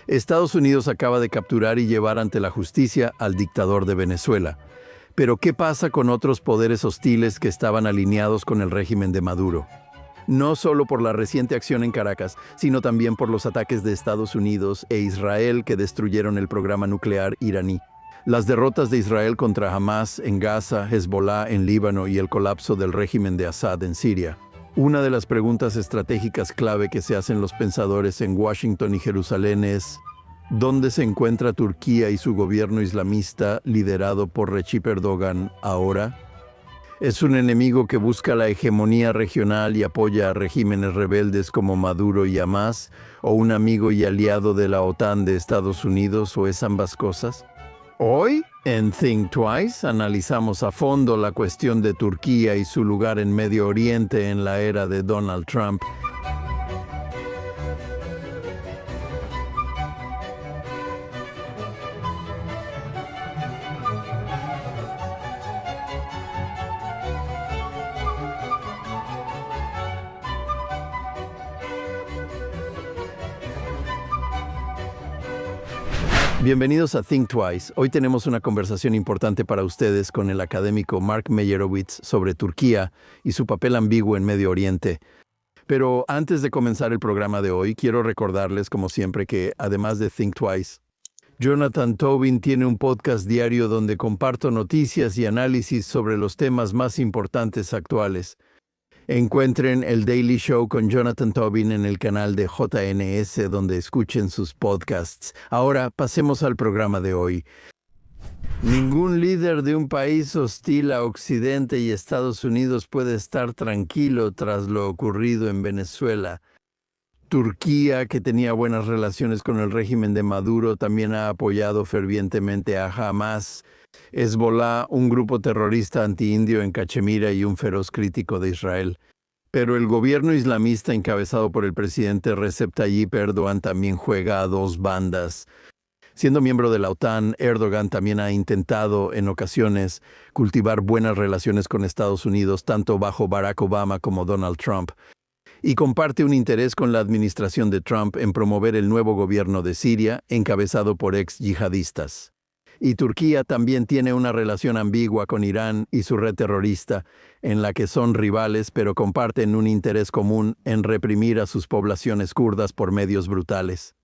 Estados Unidos acaba de capturar y llevar ante la justicia al dictador de Venezuela. Pero ¿qué pasa con otros poderes hostiles que estaban alineados con el régimen de Maduro? No solo por la reciente acción en Caracas, sino también por los ataques de Estados Unidos e Israel que destruyeron el programa nuclear iraní. Las derrotas de Israel contra Hamas en Gaza, Hezbollah en Líbano y el colapso del régimen de Assad en Siria. Una de las preguntas estratégicas clave que se hacen los pensadores en Washington y Jerusalén es: ¿dónde se encuentra Turquía y su gobierno islamista liderado por Recep Erdogan ahora? ¿Es un enemigo que busca la hegemonía regional y apoya a regímenes rebeldes como Maduro y Hamas? ¿O un amigo y aliado de la OTAN de Estados Unidos? ¿O es ambas cosas? Hoy, en Think Twice, analizamos a fondo la cuestión de Turquía y su lugar en Medio Oriente en la era de Donald Trump. Bienvenidos a Think Twice. Hoy tenemos una conversación importante para ustedes con el académico Mark Meyerowitz sobre Turquía y su papel ambiguo en Medio Oriente. Pero antes de comenzar el programa de hoy, quiero recordarles, como siempre, que además de Think Twice, Jonathan Tobin tiene un podcast diario donde comparto noticias y análisis sobre los temas más importantes actuales. Encuentren el Daily Show con Jonathan Tobin en el canal de JNS donde escuchen sus podcasts. Ahora pasemos al programa de hoy. Ningún líder de un país hostil a Occidente y Estados Unidos puede estar tranquilo tras lo ocurrido en Venezuela. Turquía, que tenía buenas relaciones con el régimen de Maduro, también ha apoyado fervientemente a Hamas, Hezbollah, un grupo terrorista antiindio en Cachemira y un feroz crítico de Israel. Pero el gobierno islamista encabezado por el presidente Recep Tayyip Erdogan también juega a dos bandas. Siendo miembro de la OTAN, Erdogan también ha intentado en ocasiones cultivar buenas relaciones con Estados Unidos, tanto bajo Barack Obama como Donald Trump, y comparte un interés con la administración de Trump en promover el nuevo gobierno de Siria, encabezado por ex-yihadistas. Y Turquía también tiene una relación ambigua con Irán y su red terrorista, en la que son rivales pero comparten un interés común en reprimir a sus poblaciones kurdas por medios brutales.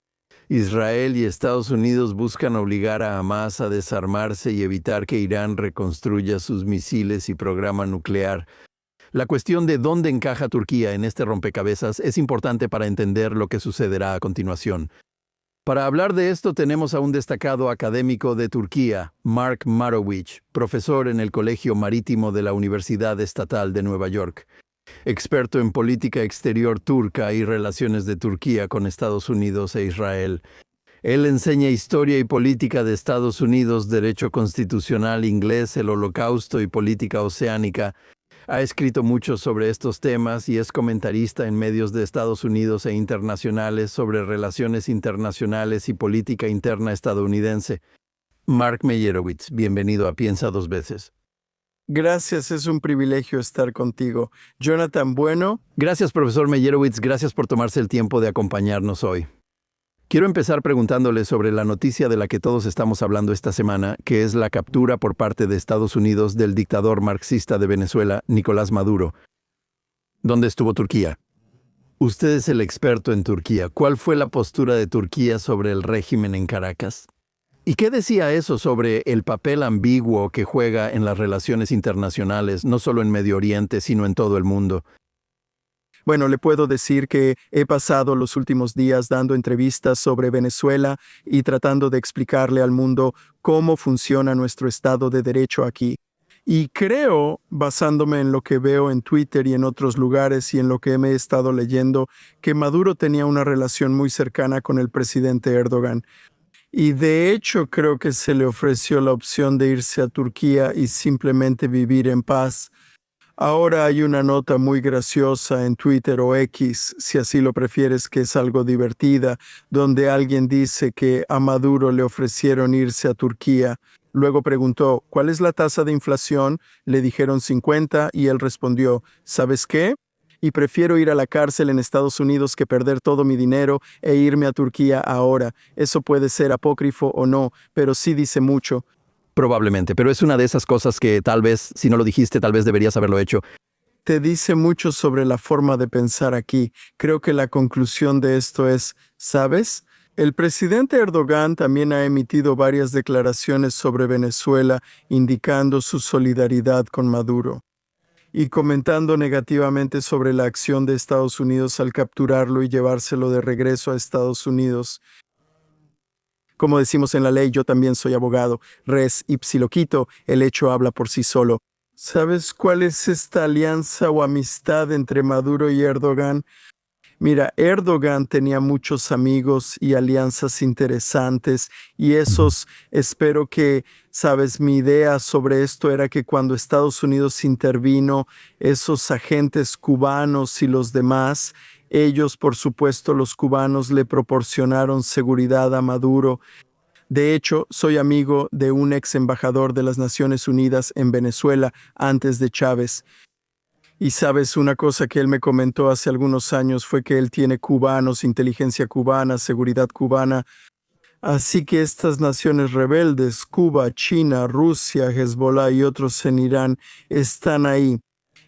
Israel y Estados Unidos buscan obligar a Hamas a desarmarse y evitar que Irán reconstruya sus misiles y programa nuclear. La cuestión de dónde encaja Turquía en este rompecabezas es importante para entender lo que sucederá a continuación. Para hablar de esto tenemos a un destacado académico de Turquía, Mark Meyerowitz, profesor en el Colegio Marítimo de la Universidad Estatal de Nueva York, experto en política exterior turca y relaciones de Turquía con Estados Unidos e Israel. Él enseña historia y política de Estados Unidos, derecho constitucional inglés, el Holocausto y política oceánica. Ha escrito mucho sobre estos temas y es comentarista en medios de Estados Unidos e internacionales sobre relaciones internacionales y política interna estadounidense. Mark Meyerowitz, bienvenido a Piensa Dos Veces. Gracias, es un privilegio estar contigo. Jonathan, bueno. Gracias, profesor Meyerowitz, gracias por tomarse el tiempo de acompañarnos hoy. Quiero empezar preguntándole sobre la noticia de la que todos estamos hablando esta semana, que es la captura por parte de Estados Unidos del dictador marxista de Venezuela, Nicolás Maduro. ¿Dónde estuvo Turquía? Usted es el experto en Turquía. ¿Cuál fue la postura de Turquía sobre el régimen en Caracas? ¿Y qué decía eso sobre el papel ambiguo que juega en las relaciones internacionales, no solo en Medio Oriente, sino en todo el mundo? Bueno, le puedo decir que he pasado los últimos días dando entrevistas sobre Venezuela y tratando de explicarle al mundo cómo funciona nuestro Estado de Derecho aquí. Y creo, basándome en lo que veo en Twitter y en otros lugares y en lo que me he estado leyendo, que Maduro tenía una relación muy cercana con el presidente Erdogan. Y de hecho creo que se le ofreció la opción de irse a Turquía y simplemente vivir en paz. Ahora hay una nota muy graciosa en Twitter o X, si así lo prefieres, que es algo divertida, donde alguien dice que a Maduro le ofrecieron irse a Turquía. Luego preguntó, ¿cuál es la tasa de inflación? Le dijeron 50 y él respondió, ¿sabes qué? y prefiero ir a la cárcel en Estados Unidos que perder todo mi dinero e irme a Turquía ahora. Eso puede ser apócrifo o no, pero sí dice mucho. Probablemente, pero es una de esas cosas que tal vez, si no lo dijiste, tal vez deberías haberlo hecho. Te dice mucho sobre la forma de pensar aquí. Creo que la conclusión de esto es, ¿sabes? El presidente Erdogan también ha emitido varias declaraciones sobre Venezuela, indicando su solidaridad con Maduro y comentando negativamente sobre la acción de Estados Unidos al capturarlo y llevárselo de regreso a Estados Unidos. Como decimos en la ley, yo también soy abogado. Res ipsi loquito, el hecho habla por sí solo. ¿Sabes cuál es esta alianza o amistad entre Maduro y Erdogan? Mira, Erdogan tenía muchos amigos y alianzas interesantes y esos, espero que, sabes, mi idea sobre esto era que cuando Estados Unidos intervino, esos agentes cubanos y los demás, ellos, por supuesto, los cubanos le proporcionaron seguridad a Maduro. De hecho, soy amigo de un ex embajador de las Naciones Unidas en Venezuela antes de Chávez. Y sabes, una cosa que él me comentó hace algunos años fue que él tiene cubanos, inteligencia cubana, seguridad cubana. Así que estas naciones rebeldes, Cuba, China, Rusia, Hezbollah y otros en Irán, están ahí.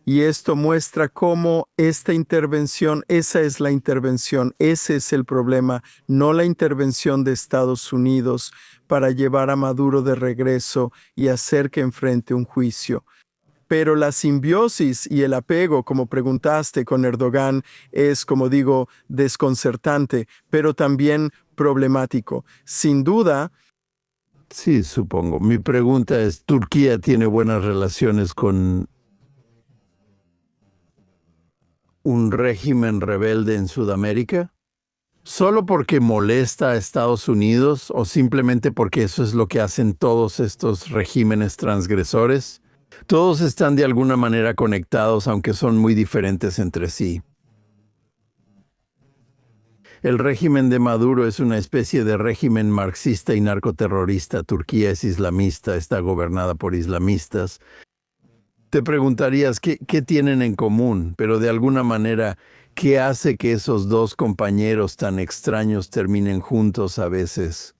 Y esto muestra cómo esta intervención, esa es la intervención, ese es el problema, no la intervención de Estados Unidos para llevar a Maduro de regreso y hacer que enfrente un juicio. Pero la simbiosis y el apego, como preguntaste con Erdogan, es, como digo, desconcertante, pero también problemático. Sin duda, Sí, supongo. Mi pregunta es, ¿Turquía tiene buenas relaciones con un régimen rebelde en Sudamérica? ¿Solo porque molesta a Estados Unidos o simplemente porque eso es lo que hacen todos estos regímenes transgresores? Todos están de alguna manera conectados, aunque son muy diferentes entre sí. El régimen de Maduro es una especie de régimen marxista y narcoterrorista. Turquía es islamista, está gobernada por islamistas. Te preguntarías qué tienen en común, pero de alguna manera, ¿qué hace que esos dos compañeros tan extraños terminen juntos a veces?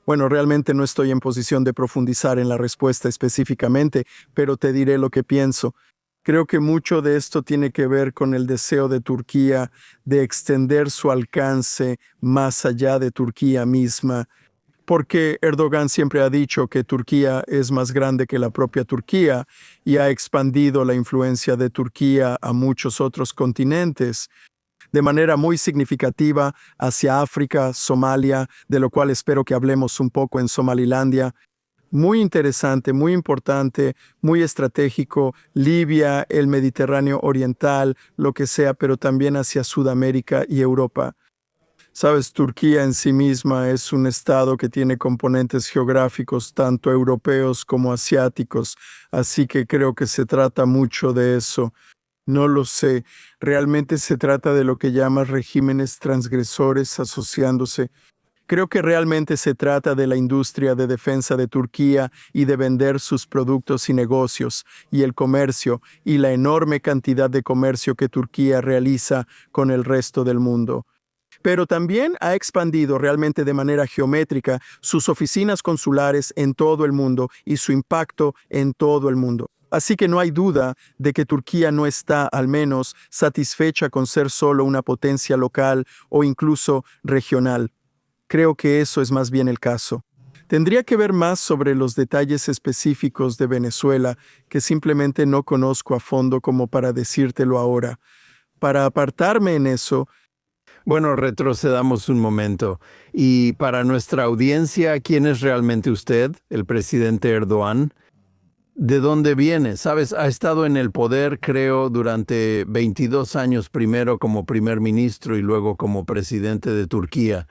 bueno, realmente no estoy en posición de profundizar en la respuesta específicamente, pero te diré lo que pienso. Creo que mucho de esto tiene que ver con el deseo de Turquía de extender su alcance más allá de Turquía misma, porque Erdogan siempre ha dicho que Turquía es más grande que la propia Turquía y ha expandido la influencia de Turquía a muchos otros continentes, de manera muy significativa hacia África, Somalia, de lo cual espero que hablemos un poco en Somalilandia. Muy interesante, muy importante, muy estratégico, Libia, el Mediterráneo Oriental, lo que sea, pero también hacia Sudamérica y Europa. Sabes, Turquía en sí misma es un estado que tiene componentes geográficos tanto europeos como asiáticos, así que creo que se trata mucho de eso. No lo sé, realmente se trata de lo que llamas regímenes transgresores asociándose. Creo que realmente se trata de la industria de defensa de Turquía y de vender sus productos y negocios, y el comercio, y la enorme cantidad de comercio que Turquía realiza con el resto del mundo. Pero también ha expandido realmente de manera geométrica sus oficinas consulares en todo el mundo y su impacto en todo el mundo. Así que no hay duda de que Turquía no está, al menos, satisfecha con ser solo una potencia local o incluso regional. Creo que eso es más bien el caso. Tendría que ver más sobre los detalles específicos de Venezuela, que simplemente no conozco a fondo como para decírtelo ahora. Para apartarme en eso, Bueno, retrocedamos un momento. Y para nuestra audiencia, ¿quién es realmente usted, el presidente Erdogan? ¿De dónde viene? Sabes, ha estado en el poder, creo, durante 22 años, primero como primer ministro y luego como presidente de Turquía.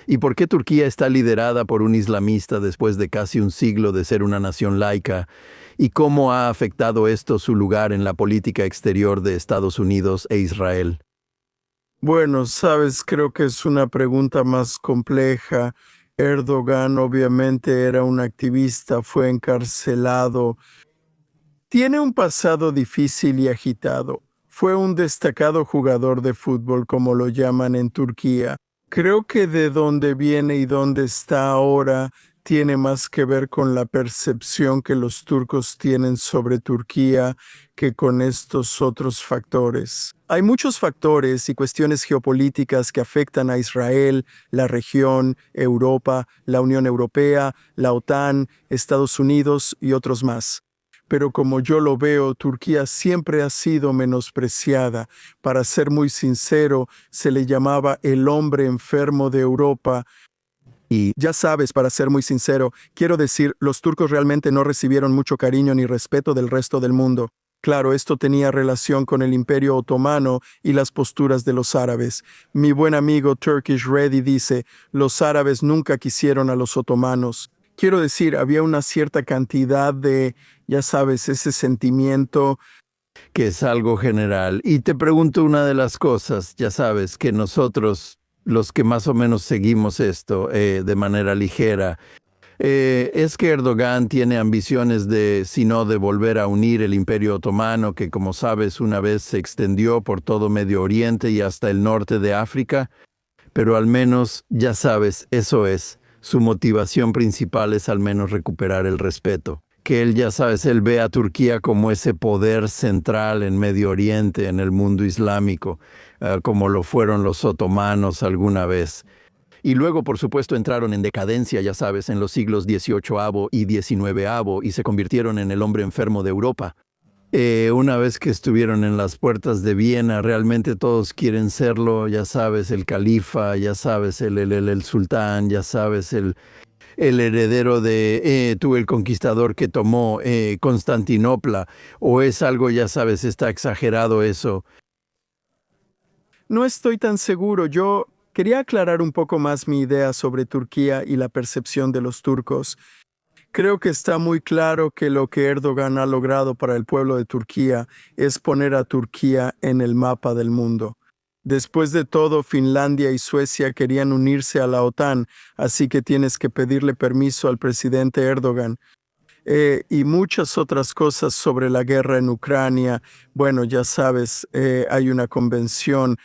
¿Y por qué Turquía está liderada por un islamista después de casi un siglo de ser una nación laica? ¿Y cómo ha afectado esto su lugar en la política exterior de Estados Unidos e Israel? bueno, sabes, creo que es una pregunta más compleja. Erdogan obviamente era un activista, fue encarcelado. Tiene un pasado difícil y agitado. Fue un destacado jugador de fútbol, como lo llaman en Turquía. Creo que de dónde viene y dónde está ahora tiene más que ver con la percepción que los turcos tienen sobre Turquía que con estos otros factores. Hay muchos factores y cuestiones geopolíticas que afectan a Israel, la región, Europa, la Unión Europea, la OTAN, Estados Unidos y otros más. Pero como yo lo veo, Turquía siempre ha sido menospreciada. Para ser muy sincero, se le llamaba el hombre enfermo de Europa. Y ya sabes, para ser muy sincero, quiero decir, los turcos realmente no recibieron mucho cariño ni respeto del resto del mundo. Claro, esto tenía relación con el Imperio Otomano y las posturas de los árabes. Mi buen amigo Turkish Ready dice, los árabes nunca quisieron a los otomanos. Quiero decir, había una cierta cantidad de, ya sabes, ese sentimiento. Que es algo general. Y te pregunto una de las cosas, ya sabes, que nosotros, los que más o menos seguimos esto de manera ligera, es que Erdogan tiene ambiciones de, si no, de volver a unir el Imperio Otomano, que como sabes una vez se extendió por todo Medio Oriente y hasta el norte de África, pero al menos, ya sabes, eso es. Su motivación principal es al menos recuperar el respeto. Que él, ya sabes, él ve a Turquía como ese poder central en Medio Oriente, en el mundo islámico, como lo fueron los otomanos alguna vez. Y luego, por supuesto, entraron en decadencia, ya sabes, en los siglos XVIII y XIX y se convirtieron en el hombre enfermo de Europa. Una vez que estuvieron en las puertas de Viena, realmente todos quieren serlo, ya sabes, el califa, ya sabes, el sultán, ya sabes, el heredero de tú, el conquistador que tomó Constantinopla, o es algo, ya sabes, está exagerado eso. No estoy tan seguro. Yo quería aclarar un poco más mi idea sobre Turquía y la percepción de los turcos. Creo que está muy claro que lo que Erdogan ha logrado para el pueblo de Turquía es poner a Turquía en el mapa del mundo. Después de todo, Finlandia y Suecia querían unirse a la OTAN, así que tienes que pedirle permiso al presidente Erdogan. Y muchas otras cosas sobre la guerra en Ucrania. Bueno, ya sabes, hay una convención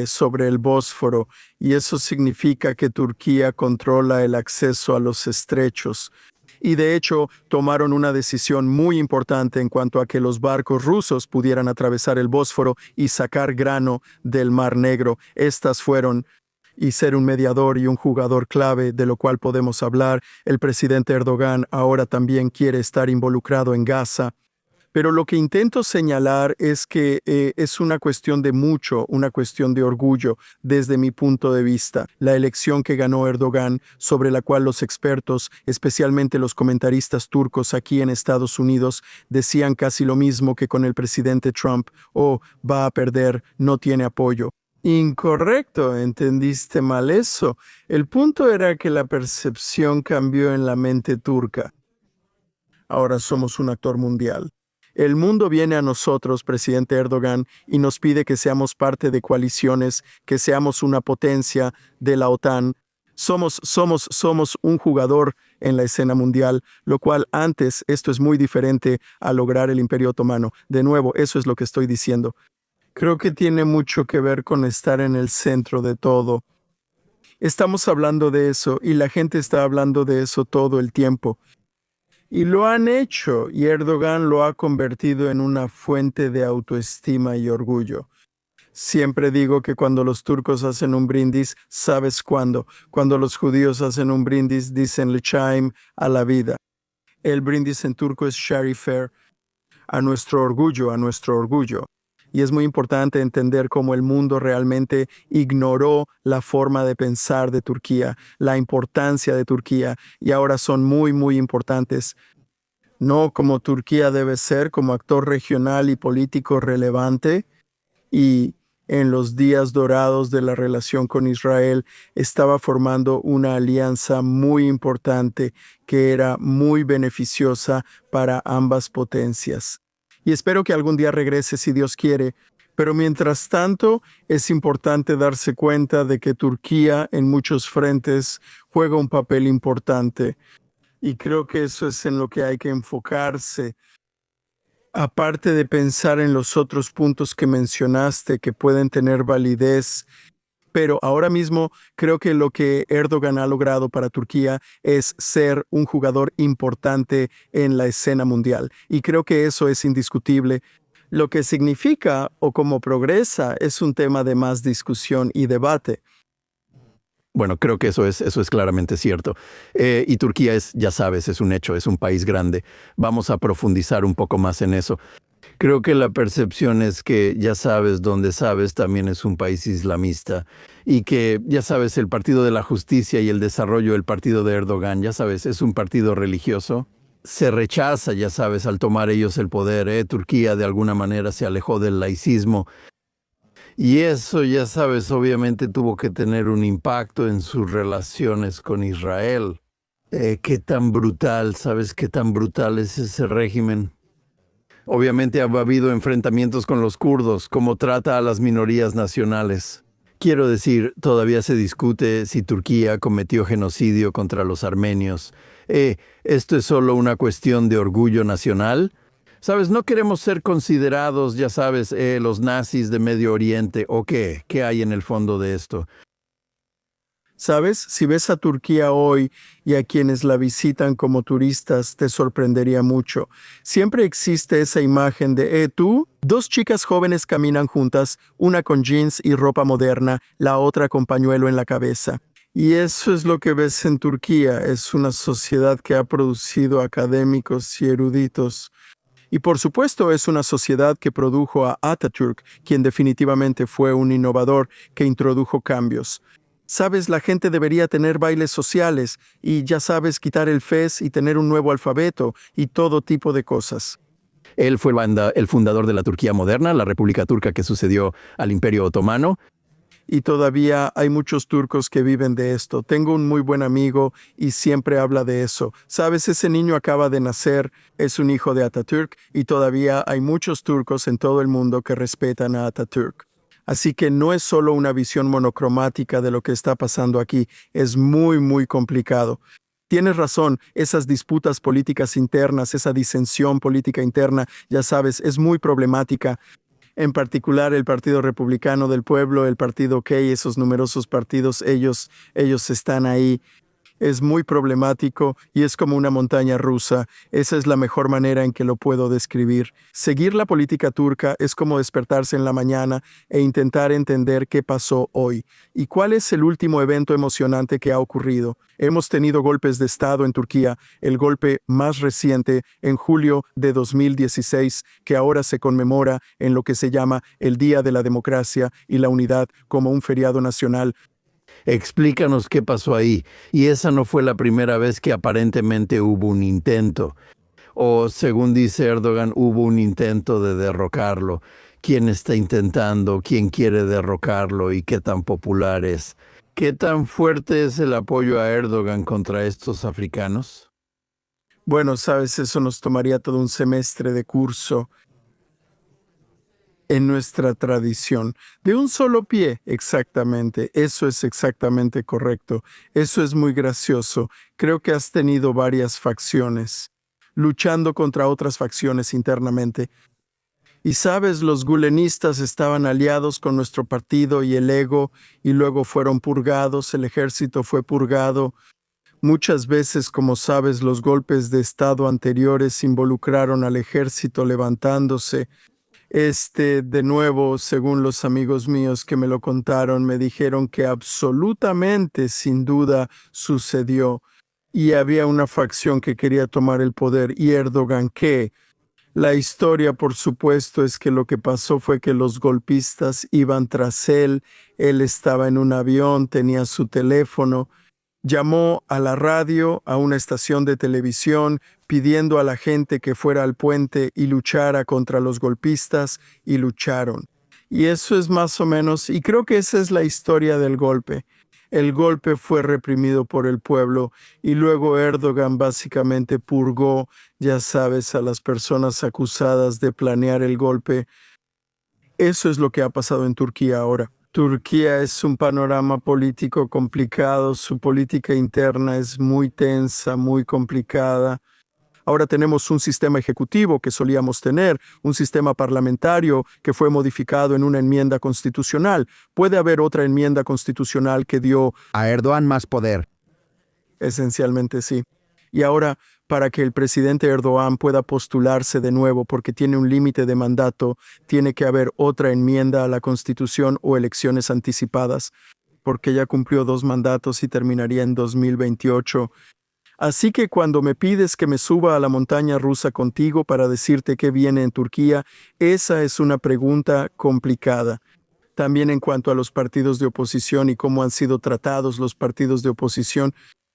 sobre el Bósforo y eso significa que Turquía controla el acceso a los estrechos. Y de hecho, tomaron una decisión muy importante en cuanto a que los barcos rusos pudieran atravesar el Bósforo y sacar grano del Mar Negro. Estas fueron y ser un mediador y un jugador clave, de lo cual podemos hablar. El presidente Erdogan ahora también quiere estar involucrado en Gaza. Pero lo que intento señalar es que es una cuestión de mucho, una cuestión de orgullo, desde mi punto de vista. La elección que ganó Erdogan, sobre la cual los expertos, especialmente los comentaristas turcos aquí en Estados Unidos, decían casi lo mismo que con el presidente Trump: oh, va a perder, no tiene apoyo. Incorrecto, entendiste mal eso. El punto era que la percepción cambió en la mente turca. Ahora somos un actor mundial. El mundo viene a nosotros, presidente Erdogan, y nos pide que seamos parte de coaliciones, que seamos una potencia de la OTAN. Somos un jugador en la escena mundial, lo cual antes esto es muy diferente a lograr el Imperio Otomano. De nuevo, eso es lo que estoy diciendo. Creo que tiene mucho que ver con estar en el centro de todo. Estamos hablando de eso y la gente está hablando de eso todo el tiempo. Y lo han hecho, y Erdogan lo ha convertido en una fuente de autoestima y orgullo. Siempre digo que cuando los turcos hacen un brindis, ¿sabes cuándo? Cuando los judíos hacen un brindis, dicen L'chaim, a la vida. El brindis en turco es sharifer, a nuestro orgullo, a nuestro orgullo. Y es muy importante entender cómo el mundo realmente ignoró la forma de pensar de Turquía, la importancia de Turquía, y ahora son muy, muy importantes. No como Turquía debe ser, como actor regional y político relevante, y en los días dorados de la relación con Israel estaba formando una alianza muy importante que era muy beneficiosa para ambas potencias. Y espero que algún día regrese si Dios quiere. Pero mientras tanto, es importante darse cuenta de que Turquía en muchos frentes juega un papel importante. Y creo que eso es en lo que hay que enfocarse. Aparte de pensar en los otros puntos que mencionaste que pueden tener validez, pero ahora mismo creo que lo que Erdogan ha logrado para Turquía es ser un jugador importante en la escena mundial. Y creo que eso es indiscutible. Lo que significa o cómo progresa es un tema de más discusión y debate. Bueno, creo que eso es claramente cierto. Y Turquía es, ya sabes, es un hecho, es un país grande. Vamos a profundizar un poco más en eso. Creo que la percepción es que, ya sabes, donde sabes, también es un país islamista. Y que, ya sabes, el Partido de la Justicia y el Desarrollo, el partido de Erdogan, ya sabes, es un partido religioso. Se rechaza, ya sabes, al tomar ellos el poder. Turquía de alguna manera se alejó del laicismo. Y eso, ya sabes, obviamente tuvo que tener un impacto en sus relaciones con Israel. Qué tan brutal, ¿sabes qué tan brutal es ese régimen? Obviamente ha habido enfrentamientos con los kurdos, cómo trata a las minorías nacionales. Quiero decir, todavía se discute si Turquía cometió genocidio contra los armenios. ¿Esto es solo una cuestión de orgullo nacional? Sabes, no queremos ser considerados, ya sabes, los nazis de Medio Oriente, ¿o qué? ¿Qué hay en el fondo de esto? ¿Sabes? Si ves a Turquía hoy y a quienes la visitan como turistas, te sorprendería mucho. Siempre existe esa imagen de, tú, dos chicas jóvenes caminan juntas, una con jeans y ropa moderna, la otra con pañuelo en la cabeza. Y eso es lo que ves en Turquía. Es una sociedad que ha producido académicos y eruditos. Y por supuesto es una sociedad que produjo a Atatürk, quien definitivamente fue un innovador que introdujo cambios. Sabes, la gente debería tener bailes sociales y ya sabes, quitar el fez y tener un nuevo alfabeto y todo tipo de cosas. Él fue el fundador de la Turquía moderna, la República Turca que sucedió al Imperio Otomano. Y todavía hay muchos turcos que viven de esto. Tengo un muy buen amigo y siempre habla de eso. Sabes, ese niño acaba de nacer, es un hijo de Atatürk y todavía hay muchos turcos en todo el mundo que respetan a Atatürk. Así que no es solo una visión monocromática de lo que está pasando aquí, es muy, muy complicado. Tienes razón, esas disputas políticas internas, esa disensión política interna, ya sabes, es muy problemática. En particular, el Partido Republicano del Pueblo, el Partido Key, esos numerosos partidos, ellos están ahí. Es muy problemático y es como una montaña rusa. Esa es la mejor manera en que lo puedo describir. Seguir la política turca es como despertarse en la mañana e intentar entender qué pasó hoy y cuál es el último evento emocionante que ha ocurrido. Hemos tenido golpes de Estado en Turquía, el golpe más reciente en julio de 2016, que ahora se conmemora en lo que se llama el Día de la Democracia y la Unidad como un feriado nacional. Explícanos qué pasó ahí. Y esa no fue la primera vez que aparentemente hubo un intento. O, según dice Erdogan, hubo un intento de derrocarlo. ¿Quién está intentando? ¿Quién quiere derrocarlo? ¿Y qué tan popular es? ¿Qué tan fuerte es el apoyo a Erdogan contra estos africanos? Bueno, sabes, eso nos tomaría todo un semestre de curso en nuestra tradición. De un solo pie, exactamente. Eso es exactamente correcto. Eso es muy gracioso. Creo que has tenido varias facciones, luchando contra otras facciones internamente. Y sabes, los gulenistas estaban aliados con nuestro partido y el ego, y luego fueron purgados, el ejército fue purgado. Muchas veces, como sabes, los golpes de Estado anteriores involucraron al ejército levantándose. De nuevo, según los amigos míos que me lo contaron, me dijeron que absolutamente, sin duda, sucedió. Y había una facción que quería tomar el poder y Erdogan, ¿qué? La historia, por supuesto, es que lo que pasó fue que los golpistas iban tras él estaba en un avión, tenía su teléfono, llamó a la radio, a una estación de televisión, pidiendo a la gente que fuera al puente y luchara contra los golpistas, y lucharon. Y eso es más o menos, y creo que esa es la historia del golpe. El golpe fue reprimido por el pueblo y luego Erdogan básicamente purgó, ya sabes, a las personas acusadas de planear el golpe. Eso es lo que ha pasado en Turquía ahora. Turquía es un panorama político complicado, su política interna es muy tensa, muy complicada. Ahora tenemos un sistema ejecutivo que solíamos tener, un sistema parlamentario que fue modificado en una enmienda constitucional. Puede haber otra enmienda constitucional que dio A Erdogan más poder. esencialmente sí. Y ahora, para que el presidente Erdogan pueda postularse de nuevo porque tiene un límite de mandato, tiene que haber otra enmienda a la Constitución o elecciones anticipadas, porque ya cumplió 2 mandatos y terminaría en 2028. Así que cuando me pides que me suba a la montaña rusa contigo para decirte qué viene en Turquía, esa es una pregunta complicada. También en cuanto a los partidos de oposición y cómo han sido tratados los partidos de oposición,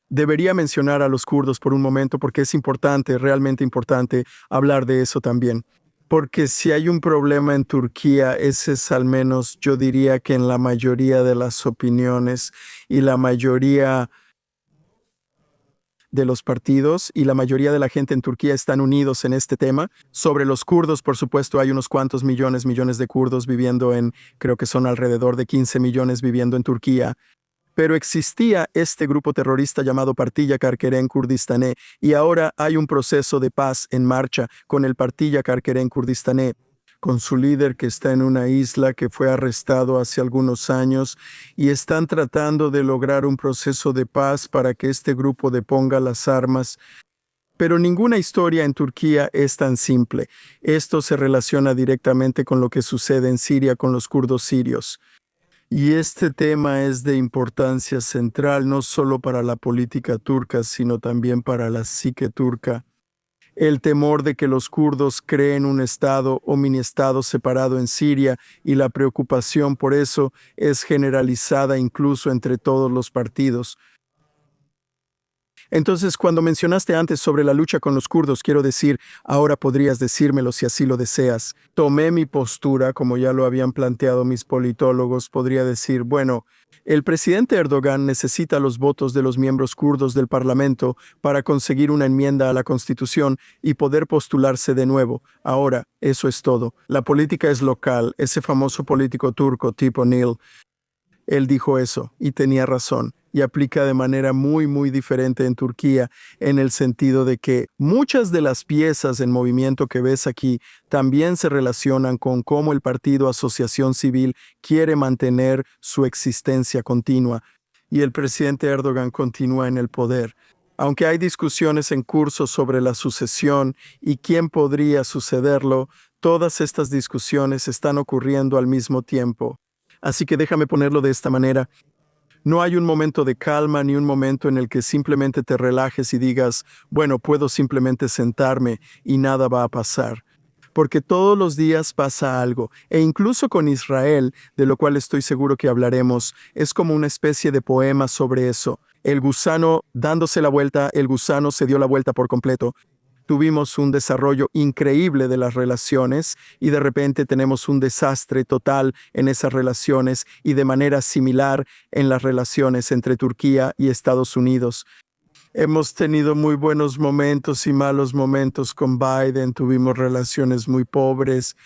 debería mencionar a los kurdos por un momento porque es importante, realmente importante, hablar de eso también. Porque si hay un problema en Turquía, ese es al menos, yo diría que en la mayoría de las opiniones y la mayoría de los partidos y la mayoría de la gente en Turquía están unidos en este tema. Sobre los kurdos, por supuesto, hay unos cuantos millones de kurdos viviendo creo que son alrededor de 15 millones viviendo en Turquía. Pero existía este grupo terrorista llamado Partilla Karkeren Kurdistanê y ahora hay un proceso de paz en marcha con el Partilla Karkeren Kurdistanê, con su líder que está en una isla que fue arrestado hace algunos años y están tratando de lograr un proceso de paz para que este grupo deponga las armas. Pero ninguna historia en Turquía es tan simple. Esto se relaciona directamente con lo que sucede en Siria con los kurdos sirios. Y este tema es de importancia central no solo para la política turca, sino también para la psique turca. El temor de que los kurdos creen un estado o mini-estado separado en Siria y la preocupación por eso es generalizada incluso entre todos los partidos. Entonces, cuando mencionaste antes sobre la lucha con los kurdos, quiero decir, ahora podrías decírmelo si así lo deseas. Tomé mi postura, como ya lo habían planteado mis politólogos, podría decir, bueno, el presidente Erdogan necesita los votos de los miembros kurdos del Parlamento para conseguir una enmienda a la Constitución y poder postularse de nuevo. Ahora, eso es todo. La política es local. Ese famoso político turco tipo Nil, él dijo eso y tenía razón. Y aplica de manera muy diferente en Turquía, en el sentido de que muchas de las piezas en movimiento que ves aquí también se relacionan con cómo el partido Asociación Civil quiere mantener su existencia continua. Y el presidente Erdogan continúa en el poder. Aunque hay discusiones en curso sobre la sucesión y quién podría sucederlo, todas estas discusiones están ocurriendo al mismo tiempo. Así que déjame ponerlo de esta manera. No hay un momento de calma ni un momento en el que simplemente te relajes y digas, bueno, puedo simplemente sentarme y nada va a pasar. Porque todos los días pasa algo, e incluso con Israel, de lo cual estoy seguro que hablaremos, es como una especie de poema sobre eso. El gusano dándose la vuelta, el gusano se dio la vuelta por completo. Tuvimos un desarrollo increíble de las relaciones y de repente tenemos un desastre total en esas relaciones y de manera similar en las relaciones entre Turquía y Estados Unidos. Hemos tenido muy buenos momentos y malos momentos con Biden, tuvimos relaciones muy pobres.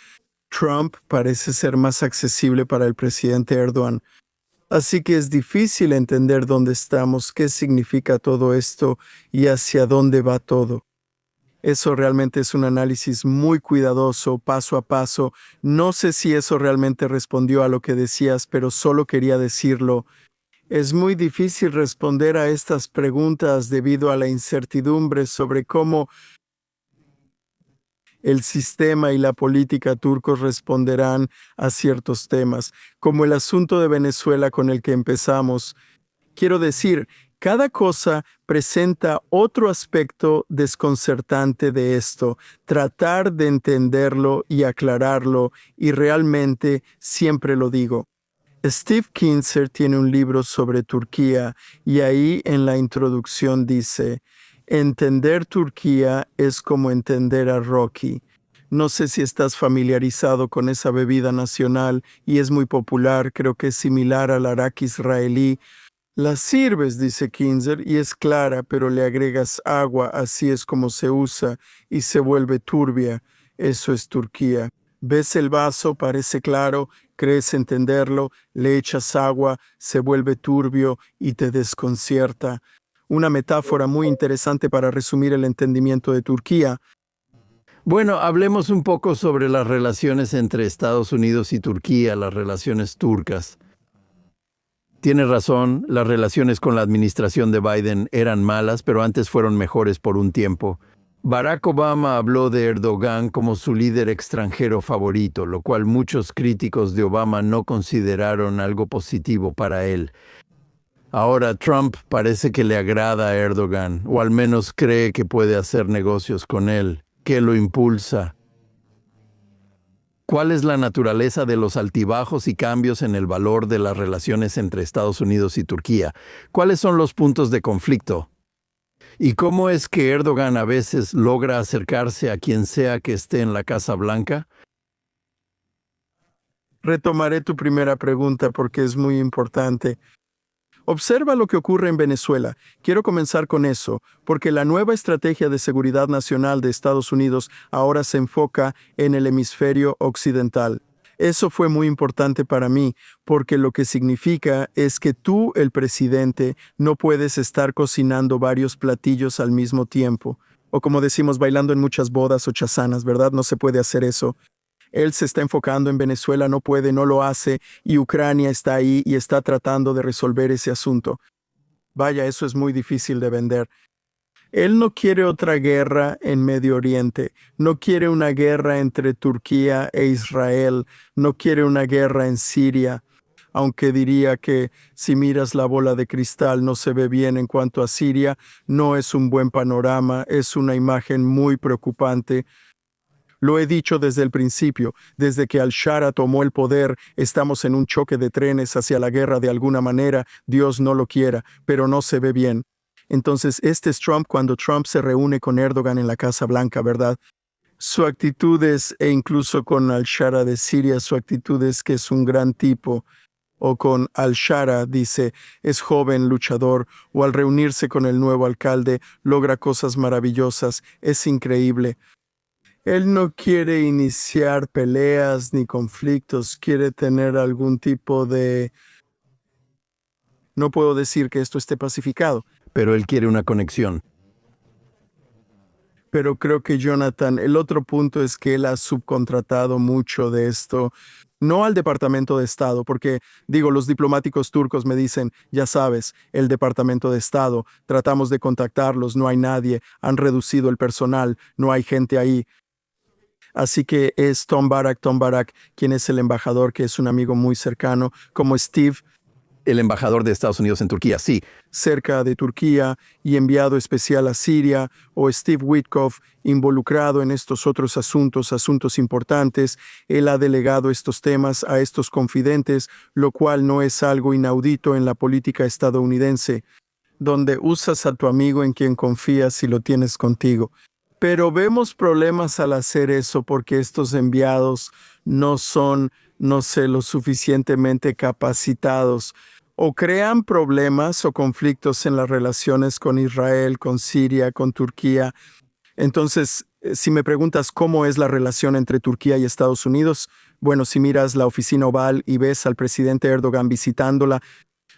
Trump parece ser más accesible para el presidente Erdogan. Así que es difícil entender dónde estamos, qué significa todo esto y hacia dónde va todo. Eso realmente es un análisis muy cuidadoso, paso a paso. No sé si eso realmente respondió a lo que decías, pero solo quería decirlo. Es muy difícil responder a estas preguntas debido a la incertidumbre sobre cómo el sistema y la política turcos responderán a ciertos temas, como el asunto de Venezuela con el que empezamos. Quiero decir, cada cosa presenta otro aspecto desconcertante de esto, tratar de entenderlo y aclararlo, y realmente siempre lo digo. Steve Kinzer tiene un libro sobre Turquía y ahí en la introducción dice, entender Turquía es como entender a Rocky. No sé si estás familiarizado con esa bebida nacional y es muy popular, creo que es similar al arak israelí. La sirves, dice Kinzer, y es clara, pero le agregas agua, así es como se usa, y se vuelve turbia. Eso es Turquía. Ves el vaso, parece claro, crees entenderlo, le echas agua, se vuelve turbio y te desconcierta. una metáfora muy interesante para resumir el entendimiento de Turquía. Bueno, hablemos un poco sobre las relaciones entre Estados Unidos y Turquía, las relaciones turcas. Tiene razón, las relaciones con la administración de Biden eran malas, pero antes fueron mejores por un tiempo. Barack Obama habló de Erdogan como su líder extranjero favorito, lo cual muchos críticos de Obama no consideraron algo positivo para él. Ahora Trump parece que le agrada a Erdogan, o al menos cree que puede hacer negocios con él. ¿Qué lo impulsa? ¿Cuál es la naturaleza de los altibajos y cambios en el valor de las relaciones entre Estados Unidos y Turquía? ¿Cuáles son los puntos de conflicto? ¿Y cómo es que Erdogan a veces logra acercarse a quien sea que esté en la Casa Blanca? Retomaré tu primera pregunta porque es muy importante. Observa lo que ocurre en Venezuela. Quiero comenzar con eso, porque la nueva estrategia de seguridad nacional de Estados Unidos ahora se enfoca en el hemisferio occidental. Eso fue muy importante para mí, porque lo que significa es que tú, el presidente, no puedes estar cocinando varios platillos al mismo tiempo. O como decimos, bailando en muchas bodas o chazanas, ¿verdad? No se puede hacer eso. Él se está enfocando en Venezuela, no puede, no lo hace, y Ucrania está ahí y está tratando de resolver ese asunto. Vaya, eso es muy difícil de vender. Él no quiere otra guerra en Medio Oriente, no quiere una guerra entre Turquía e Israel, no quiere una guerra en Siria, aunque diría que si miras la bola de cristal no se ve bien en cuanto a Siria, no es un buen panorama, es una imagen muy preocupante. Lo he dicho desde el principio, desde que al-Shara tomó el poder, estamos en un choque de trenes hacia la guerra de alguna manera, Dios no lo quiera, pero no se ve bien. Entonces, este es Trump cuando Trump se reúne con Erdogan en la Casa Blanca, ¿verdad? Su actitud es, e incluso con al-Shara de Siria, su actitud es que es un gran tipo. O con al-Shara, dice, es joven, luchador, o al reunirse con el nuevo alcalde, logra cosas maravillosas, es increíble. Él no quiere iniciar peleas ni conflictos, quiere tener algún tipo de... No puedo decir que esto esté pacificado, Pero él quiere una conexión. pero creo que Jonathan, el otro punto es que él ha subcontratado mucho de esto, no al Departamento de Estado, porque, digo, los diplomáticos turcos me dicen, ya sabes, el Departamento de Estado, tratamos de contactarlos, no hay nadie, han reducido el personal, no hay gente ahí. Así que es Tom Barak, quien es el embajador, que es un amigo muy cercano, como Steve, El embajador de Estados Unidos en Turquía, sí. cerca de Turquía y enviado especial a Siria, o Steve Witkoff, involucrado en estos otros asuntos importantes. Él ha delegado estos temas a estos confidentes, lo cual no es algo inaudito en la política estadounidense, donde usas a tu amigo en quien confías y lo tienes contigo. Pero vemos problemas al hacer eso porque estos enviados no son, no sé, lo suficientemente capacitados, o crean problemas o conflictos en las relaciones con Israel, con Siria, con Turquía. Entonces, si me preguntas cómo es la relación entre Turquía y Estados Unidos, bueno, si miras la oficina oval y ves al presidente Erdogan visitándola,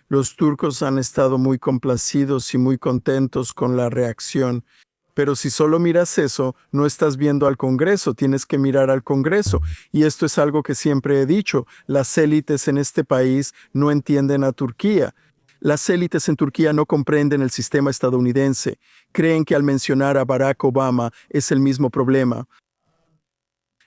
los turcos han estado muy complacidos y muy contentos con la reacción. Pero si solo miras eso, no estás viendo al Congreso, tienes que mirar al Congreso. Y esto es algo que siempre he dicho, las élites en este país no entienden a Turquía. Las élites en Turquía no comprenden el sistema estadounidense. Creen que al mencionar a Barack Obama es el mismo problema.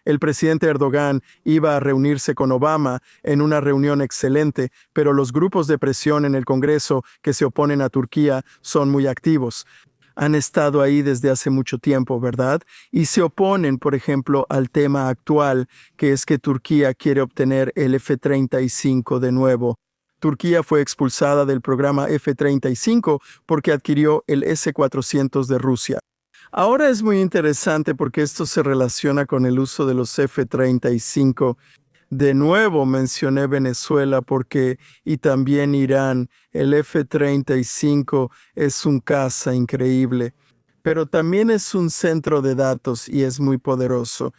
El presidente Erdogan iba a reunirse con Obama en una reunión excelente, pero los grupos de presión en el Congreso que se oponen a Turquía son muy activos. Han estado ahí desde hace mucho tiempo, ¿verdad? Y se oponen, por ejemplo, al tema actual, que es que Turquía quiere obtener el F-35 de nuevo. Turquía fue expulsada del programa F-35 porque adquirió el S-400 de Rusia. Ahora es muy interesante porque esto se relaciona con el uso de los F-35. De nuevo mencioné Venezuela porque, y también Irán, el F-35 es un caza increíble, pero también es un centro de datos y es muy poderoso.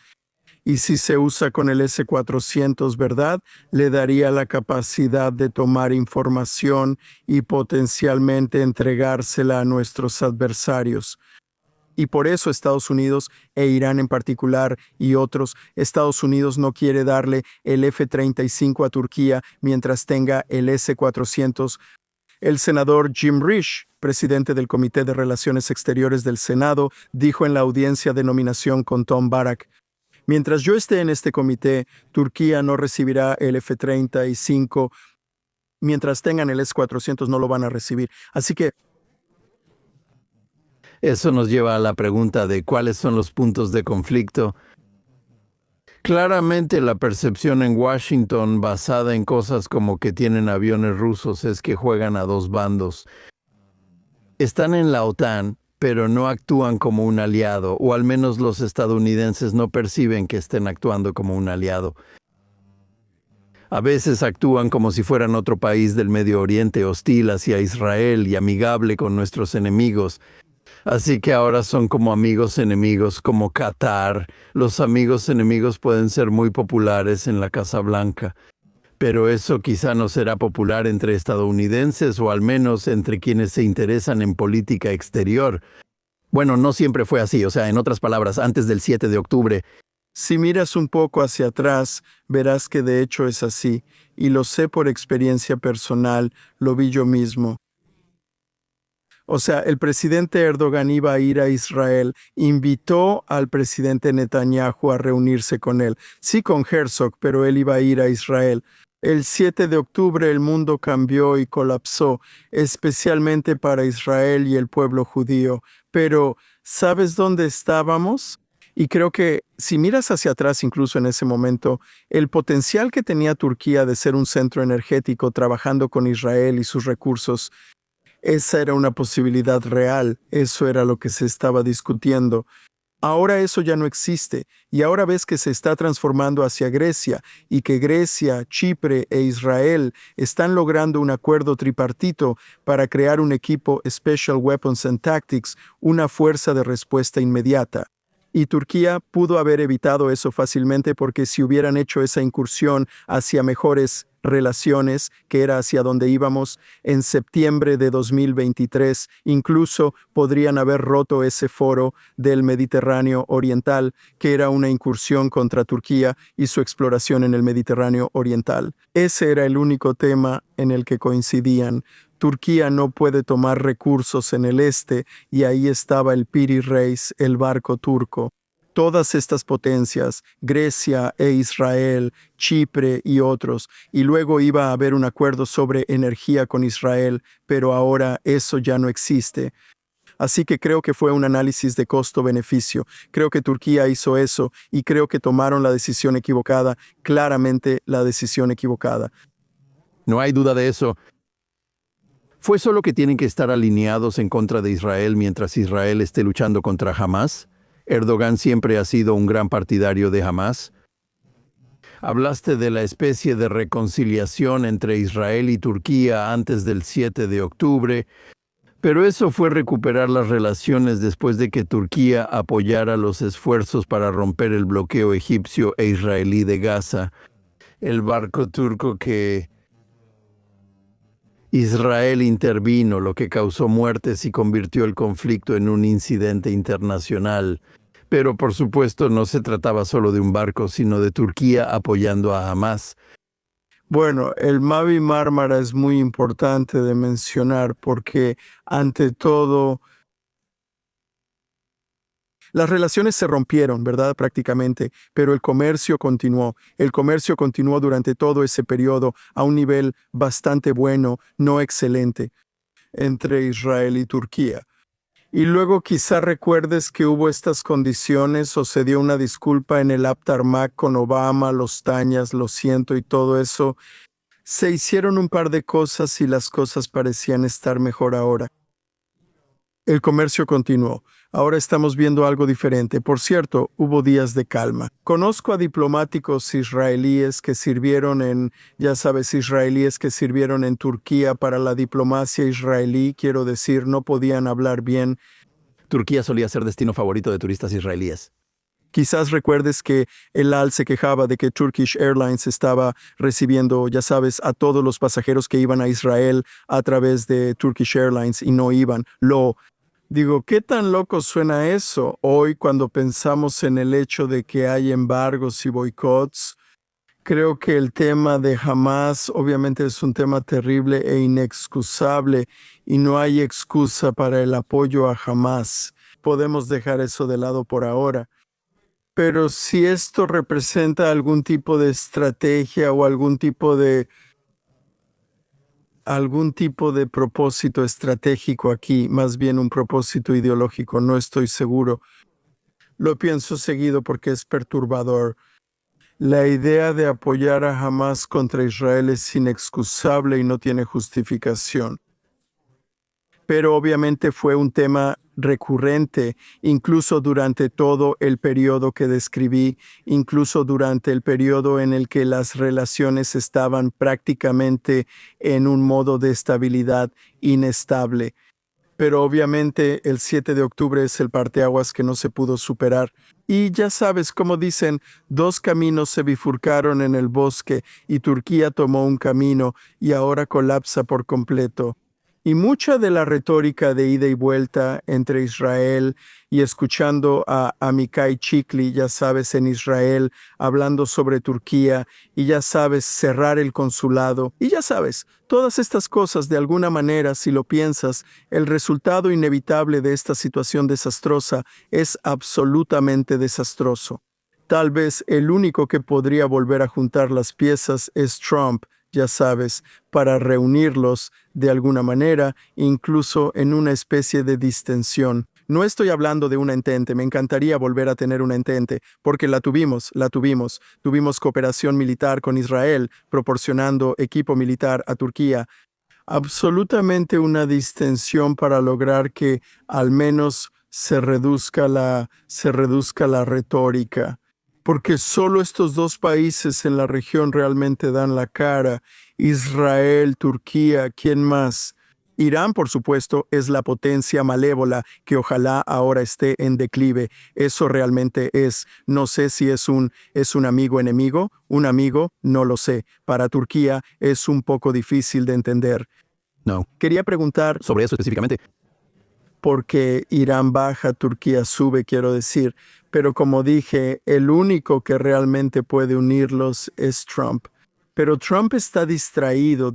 Y si se usa con el S-400, ¿verdad? Le daría la capacidad de tomar información y potencialmente entregársela a nuestros adversarios. Y por eso Estados Unidos, e Irán en particular, y otros, Estados Unidos no quiere darle el F-35 a Turquía mientras tenga el S-400. El senador Jim Risch, presidente del Comité de Relaciones Exteriores del Senado, dijo en la audiencia de nominación con Tom Barak: mientras yo esté en este comité, Turquía no recibirá el F-35. Mientras tengan el S-400 no lo van a recibir. Así que eso nos lleva a la pregunta de cuáles son los puntos de conflicto. Claramente la percepción en Washington, basada en cosas como que tienen aviones rusos, es que juegan a dos bandos. Están en la OTAN, pero no actúan como un aliado, o al menos los estadounidenses no perciben que estén actuando como un aliado. A veces actúan como si fueran otro país del Medio Oriente hostil hacia Israel y amigable con nuestros enemigos. Así que ahora son como amigos enemigos, como Qatar. Los amigos enemigos pueden ser muy populares en la Casa Blanca, pero eso quizá no será popular entre estadounidenses o al menos entre quienes se interesan en política exterior. Bueno, no siempre fue así, o sea, en otras palabras, antes del 7 de octubre. si miras un poco hacia atrás, verás que de hecho es así, y lo sé por experiencia personal, lo vi yo mismo. O sea, el presidente Erdogan iba a ir a Israel, invitó al presidente Netanyahu a reunirse con él. Sí, con Herzog, pero él iba a ir a Israel. El 7 de octubre el mundo cambió y colapsó, especialmente para Israel y el pueblo judío. Pero, ¿sabes dónde estábamos? Y creo que, si miras hacia atrás incluso en ese momento, el potencial que tenía Turquía de ser un centro energético trabajando con Israel y sus recursos, esa era una posibilidad real, eso era lo que se estaba discutiendo. Ahora eso ya no existe, y ahora ves que se está transformando hacia Grecia, y que Grecia, Chipre e Israel están logrando un acuerdo tripartito para crear un equipo Special Weapons and Tactics, una fuerza de respuesta inmediata. Y Turquía pudo haber evitado eso fácilmente porque si hubieran hecho esa incursión hacia mejores relaciones, que era hacia donde íbamos, en septiembre de 2023, incluso podrían haber roto ese foro del Mediterráneo Oriental, que era una incursión contra Turquía y su exploración en el Mediterráneo Oriental. Ese era el único tema en el que coincidían. Turquía no puede tomar recursos en el este, y ahí estaba el Piri Reis, el barco turco. Todas estas potencias, Grecia e Israel, Chipre y otros, y luego iba a haber un acuerdo sobre energía con Israel, pero ahora eso ya no existe. Así que creo que fue un análisis de costo-beneficio. Creo que Turquía hizo eso y creo que tomaron la decisión equivocada, claramente la decisión equivocada. No hay duda de eso. ¿Fue solo que tienen que estar alineados en contra de Israel mientras Israel esté luchando contra Hamás? ¿Erdogan siempre ha sido un gran partidario de Hamás? Hablaste de la especie de reconciliación entre Israel y Turquía antes del 7 de octubre, pero eso fue recuperar las relaciones después de que Turquía apoyara los esfuerzos para romper el bloqueo egipcio e israelí de Gaza, el barco turco que Israel intervino, lo que causó muertes y convirtió el conflicto en un incidente internacional. Pero por supuesto no se trataba solo de un barco, sino de Turquía apoyando a Hamás. Bueno, el Mavi Mármara es muy importante de mencionar porque, ante todo, las relaciones se rompieron, ¿verdad? Prácticamente, pero el comercio continuó. El comercio continuó durante todo ese periodo a un nivel bastante bueno, no excelente, entre Israel y Turquía. Y luego quizá recuerdes que hubo estas condiciones o se dio una disculpa en el Aptarmac con Obama, los Tañas, lo siento y todo eso. Se hicieron un par de cosas y las cosas parecían estar mejor ahora. El comercio continuó. Ahora estamos viendo algo diferente. Por cierto, hubo días de calma. Conozco a diplomáticos israelíes que sirvieron israelíes que sirvieron en Turquía para la diplomacia israelí, quiero decir, no podían hablar bien. Turquía solía ser destino favorito de turistas israelíes. Quizás recuerdes que el Al se quejaba de que Turkish Airlines estaba recibiendo, ya sabes, a todos los pasajeros que iban a Israel a través de Turkish Airlines y no iban. Digo, ¿qué tan loco suena eso hoy cuando pensamos en el hecho de que hay embargos y boicots? Creo que el tema de Hamás obviamente es un tema terrible e inexcusable y no hay excusa para el apoyo a Hamás. Podemos dejar eso de lado por ahora. Pero si esto representa algún tipo de estrategia o algún tipo de propósito estratégico aquí, más bien un propósito ideológico, no estoy seguro. Lo pienso seguido porque es perturbador. La idea de apoyar a Hamás contra Israel es inexcusable y no tiene justificación. Pero obviamente fue un tema recurrente, incluso durante todo el periodo que describí, incluso durante el periodo en el que las relaciones estaban prácticamente en un modo de estabilidad inestable. Pero obviamente el 7 de octubre es el parteaguas que no se pudo superar. Y ya sabes, como dicen, dos caminos se bifurcaron en el bosque y Turquía tomó un camino y ahora colapsa por completo. Y mucha de la retórica de ida y vuelta entre Israel y escuchando a Amichai Chikli, ya sabes, en Israel, hablando sobre Turquía, y ya sabes, cerrar el consulado, y ya sabes, todas estas cosas, de alguna manera, si lo piensas, el resultado inevitable de esta situación desastrosa es absolutamente desastroso. Tal vez el único que podría volver a juntar las piezas es Trump, ya sabes, para reunirlos de alguna manera, incluso en una especie de distensión. No estoy hablando de una entente, me encantaría volver a tener una entente, porque la tuvimos. Tuvimos cooperación militar con Israel, proporcionando equipo militar a Turquía. Absolutamente una distensión para lograr que al menos se reduzca la retórica. Porque solo estos dos países en la región realmente dan la cara. Israel, Turquía, ¿quién más? Irán, por supuesto, es la potencia malévola que ojalá ahora esté en declive. Eso realmente es. No sé si es un amigo enemigo. Un amigo, no lo sé. Para Turquía es un poco difícil de entender. No. Quería preguntar Sobre eso específicamente. Porque Irán baja, Turquía sube, quiero decir. Pero como dije, el único que realmente puede unirlos es Trump. Pero Trump está distraído,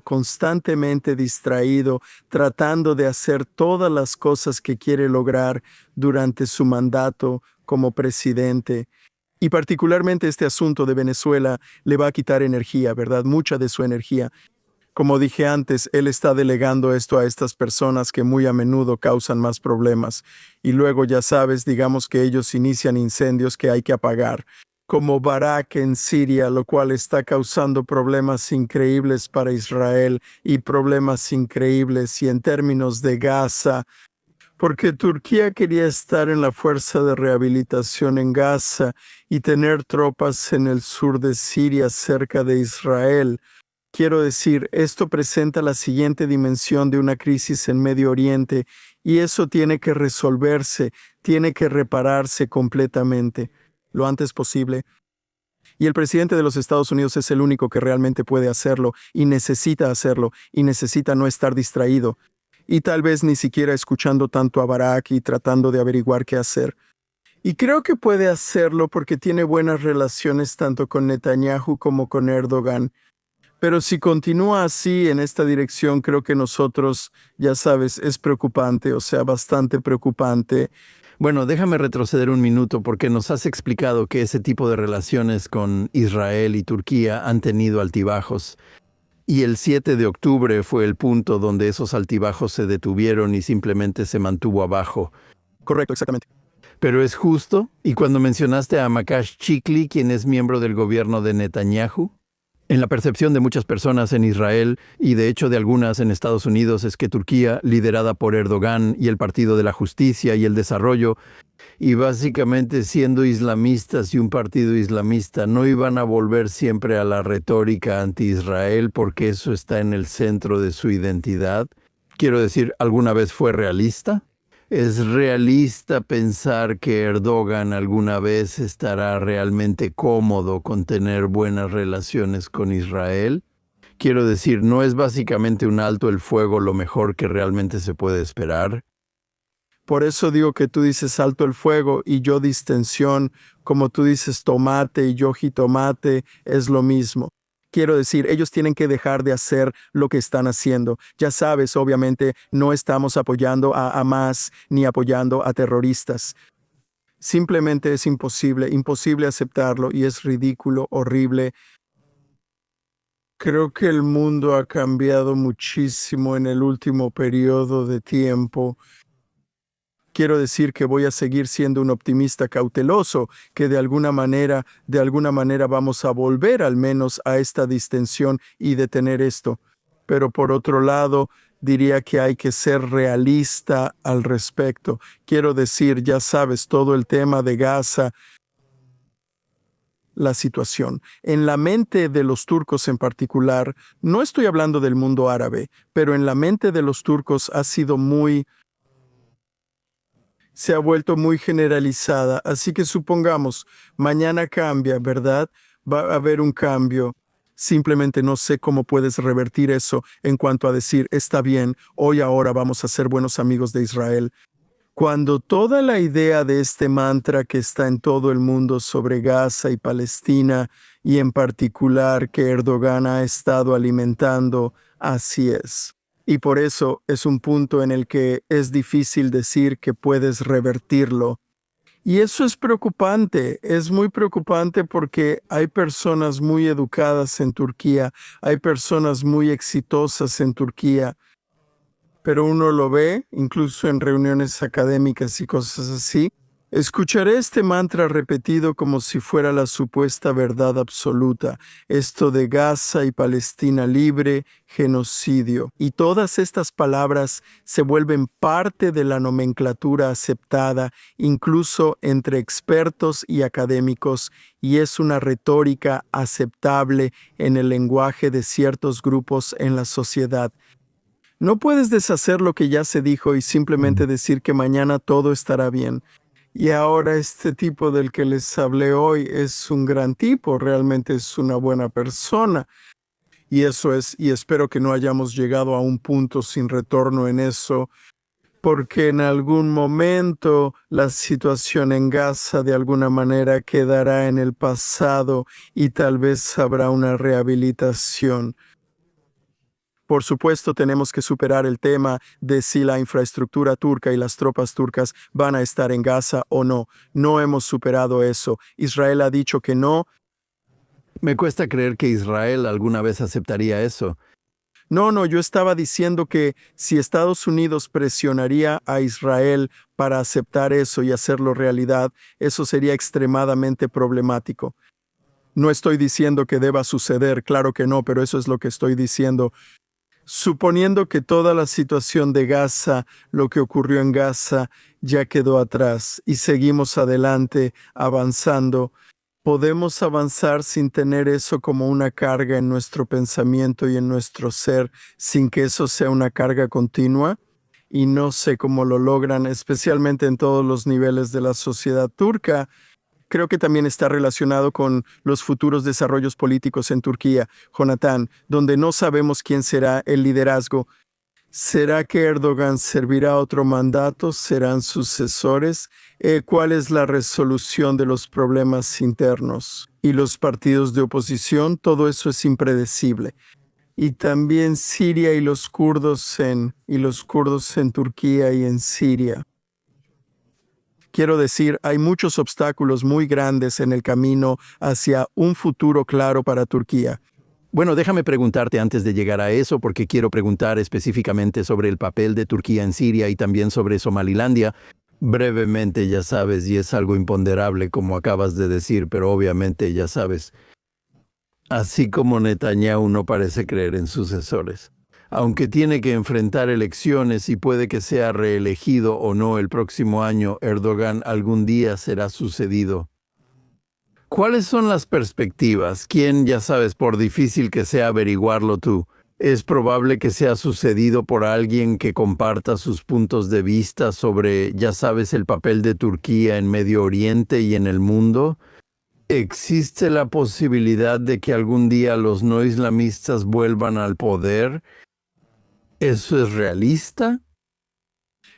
constantemente distraído, tratando de hacer todas las cosas que quiere lograr durante su mandato como presidente. Y particularmente este asunto de Venezuela le va a quitar energía, ¿verdad? Mucha de su energía. Como dije antes, él está delegando esto a estas personas que muy a menudo causan más problemas. Y luego, ya sabes, digamos que ellos inician incendios que hay que apagar, como Barak en Siria, lo cual está causando problemas increíbles para Israel y problemas increíbles y en términos de Gaza, porque Turquía quería estar en la fuerza de rehabilitación en Gaza y tener tropas en el sur de Siria cerca de Israel. Quiero decir, esto presenta la siguiente dimensión de una crisis en Medio Oriente y eso tiene que resolverse, tiene que repararse completamente, lo antes posible. Y el presidente de los Estados Unidos es el único que realmente puede hacerlo y necesita no estar distraído. Y tal vez ni siquiera escuchando tanto a Barak y tratando de averiguar qué hacer. Y creo que puede hacerlo porque tiene buenas relaciones tanto con Netanyahu como con Erdogan. Pero si continúa así en esta dirección, creo que nosotros, ya sabes, es preocupante, o sea, bastante preocupante. Bueno, déjame retroceder un minuto porque nos has explicado que ese tipo de relaciones con Israel y Turquía han tenido altibajos. Y el 7 de octubre fue el punto donde esos altibajos se detuvieron y simplemente se mantuvo abajo. Correcto, exactamente. Pero es justo. Y cuando mencionaste a Makash Chikli, quien es miembro del gobierno de Netanyahu, en la percepción de muchas personas en Israel y de hecho de algunas en Estados Unidos es que Turquía, liderada por Erdogan y el Partido de la Justicia y el Desarrollo, y básicamente siendo islamistas y un partido islamista, no iban a volver siempre a la retórica anti-Israel porque eso está en el centro de su identidad. Quiero decir, ¿alguna vez fue realista? ¿Es realista pensar que Erdogan alguna vez estará realmente cómodo con tener buenas relaciones con Israel? Quiero decir, ¿no es básicamente un alto el fuego lo mejor que realmente se puede esperar? Por eso digo que tú dices alto el fuego y yo distensión, como tú dices tomate y yo jitomate, es lo mismo. Quiero decir, ellos tienen que dejar de hacer lo que están haciendo. Ya sabes, obviamente, no estamos apoyando a Hamas ni apoyando a terroristas. Simplemente es imposible aceptarlo y es ridículo, horrible. Creo que el mundo ha cambiado muchísimo en el último periodo de tiempo. Quiero decir que voy a seguir siendo un optimista cauteloso, que de alguna manera vamos a volver al menos a esta distensión y detener esto. Pero por otro lado, diría que hay que ser realista al respecto. Quiero decir, ya sabes, todo el tema de Gaza, la situación. En la mente de los turcos en particular, no estoy hablando del mundo árabe, pero en la mente de los turcos se ha vuelto muy generalizada, así que supongamos, mañana cambia, ¿verdad? Va a haber un cambio. Simplemente no sé cómo puedes revertir eso en cuanto a decir, está bien, hoy ahora vamos a ser buenos amigos de Israel. Cuando toda la idea de este mantra que está en todo el mundo sobre Gaza y Palestina, y en particular que Erdogan ha estado alimentando, así es. Y por eso es un punto en el que es difícil decir que puedes revertirlo. Y eso es muy preocupante porque hay personas muy educadas en Turquía, hay personas muy exitosas en Turquía, pero uno lo ve, incluso en reuniones académicas y cosas así. Escucharé este mantra repetido como si fuera la supuesta verdad absoluta, esto de Gaza y Palestina libre, genocidio. Y todas estas palabras se vuelven parte de la nomenclatura aceptada, incluso entre expertos y académicos, y es una retórica aceptable en el lenguaje de ciertos grupos en la sociedad. No puedes deshacer lo que ya se dijo y simplemente decir que mañana todo estará bien. Y ahora este tipo del que les hablé hoy es un gran tipo, realmente es una buena persona. Y eso es, y espero que no hayamos llegado a un punto sin retorno en eso, porque en algún momento la situación en Gaza de alguna manera quedará en el pasado y tal vez habrá una rehabilitación. Por supuesto, tenemos que superar el tema de si la infraestructura turca y las tropas turcas van a estar en Gaza o no. No hemos superado eso. Israel ha dicho que no. Me cuesta creer que Israel alguna vez aceptaría eso. No, yo estaba diciendo que si Estados Unidos presionaría a Israel para aceptar eso y hacerlo realidad, eso sería extremadamente problemático. No estoy diciendo que deba suceder, claro que no, pero eso es lo que estoy diciendo. Suponiendo que toda la situación de Gaza, lo que ocurrió en Gaza, ya quedó atrás y seguimos adelante, avanzando, podemos avanzar sin tener eso como una carga en nuestro pensamiento y en nuestro ser, sin que eso sea una carga continua. Y no sé cómo lo logran, especialmente en todos los niveles de la sociedad turca. Creo que también está relacionado con los futuros desarrollos políticos en Turquía, Jonathan, donde no sabemos quién será el liderazgo. ¿Será que Erdogan servirá otro mandato? ¿Serán sucesores? ¿Cuál es la resolución de los problemas internos? Y los partidos de oposición, todo eso es impredecible. Y también Siria y los kurdos en Turquía y en Siria. Quiero decir, hay muchos obstáculos muy grandes en el camino hacia un futuro claro para Turquía. Bueno, déjame preguntarte antes de llegar a eso, porque quiero preguntar específicamente sobre el papel de Turquía en Siria y también sobre Somalilandia. Brevemente, ya sabes, y es algo imponderable como acabas de decir, pero obviamente ya sabes. Así como Netanyahu no parece creer en sucesores. Aunque tiene que enfrentar elecciones y puede que sea reelegido o no el próximo año, Erdogan algún día será sucedido. ¿Cuáles son las perspectivas? ¿Quién, ya sabes, por difícil que sea averiguarlo tú? Es probable que sea sucedido por alguien que comparta sus puntos de vista sobre, ya sabes, el papel de Turquía en Medio Oriente y en el mundo. ¿Existe la posibilidad de que algún día los no islamistas vuelvan al poder? ¿Eso es realista?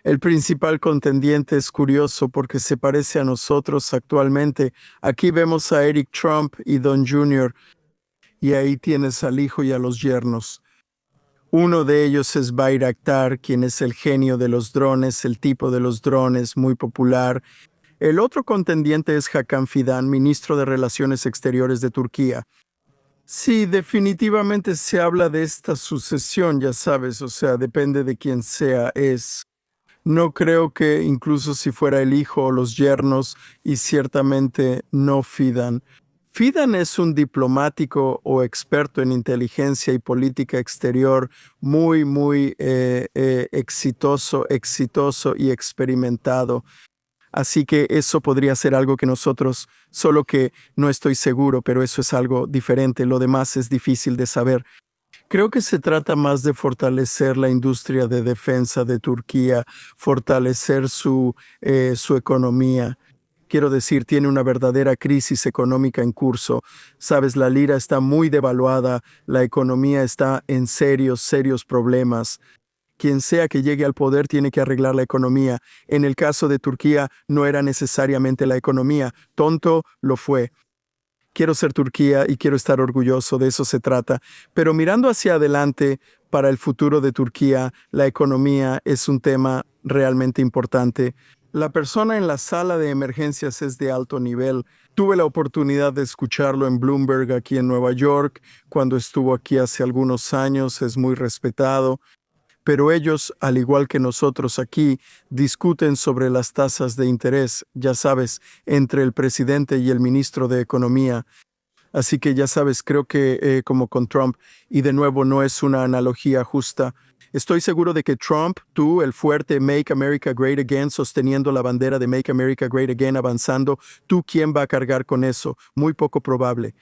El principal contendiente es curioso porque se parece a nosotros actualmente. Aquí vemos a Eric Trump y Don Jr., y ahí tienes al hijo y a los yernos. Uno de ellos es Bayraktar, quien es el genio de los drones, el tipo de los drones muy popular. El otro contendiente es Hakan Fidan, ministro de Relaciones Exteriores de Turquía. Sí, definitivamente se habla de esta sucesión, ya sabes, o sea, depende de quién sea, No creo que incluso si fuera el hijo o los yernos, y ciertamente no Fidan. Fidan es un diplomático o experto en inteligencia y política exterior muy exitoso y experimentado. Así que eso podría ser algo que nosotros, solo que no estoy seguro, pero eso es algo diferente. Lo demás es difícil de saber. Creo que se trata más de fortalecer la industria de defensa de Turquía, fortalecer su economía. Quiero decir, tiene una verdadera crisis económica en curso. Sabes, la lira está muy devaluada, la economía está en serios problemas. Quien sea que llegue al poder tiene que arreglar la economía. En el caso de Turquía, no era necesariamente la economía. Tonto lo fue. Quiero ser Turquía y quiero estar orgulloso, de eso se trata. Pero mirando hacia adelante, para el futuro de Turquía, la economía es un tema realmente importante. La persona en la sala de emergencias es de alto nivel. Tuve la oportunidad de escucharlo en Bloomberg aquí en Nueva York, cuando estuvo aquí hace algunos años, es muy respetado. Pero ellos, al igual que nosotros aquí, discuten sobre las tasas de interés, ya sabes, entre el presidente y el ministro de Economía. Así que ya sabes, creo que como con Trump, y de nuevo no es una analogía justa. Estoy seguro de que Trump, tú, el fuerte Make America Great Again, sosteniendo la bandera de Make America Great Again, avanzando, ¿tú quién va a cargar con eso? Muy poco probable.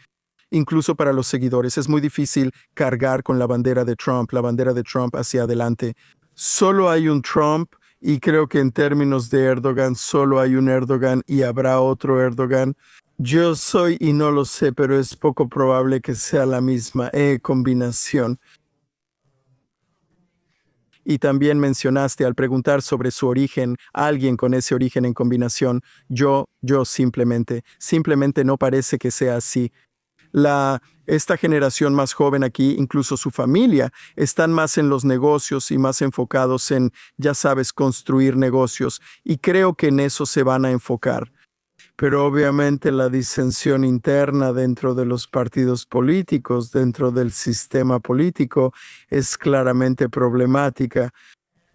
Incluso para los seguidores es muy difícil cargar con la bandera de Trump hacia adelante. Solo hay un Trump y creo que en términos de Erdogan solo hay un Erdogan y habrá otro Erdogan. Yo soy y no lo sé, pero es poco probable que sea la misma combinación. Y también mencionaste al preguntar sobre su origen, alguien con ese origen en combinación. Yo simplemente no parece que sea así. Esta generación más joven aquí, incluso su familia, están más en los negocios y más enfocados en, ya sabes, construir negocios, y creo que en eso se van a enfocar. Pero obviamente la disensión interna dentro de los partidos políticos, dentro del sistema político, es claramente problemática.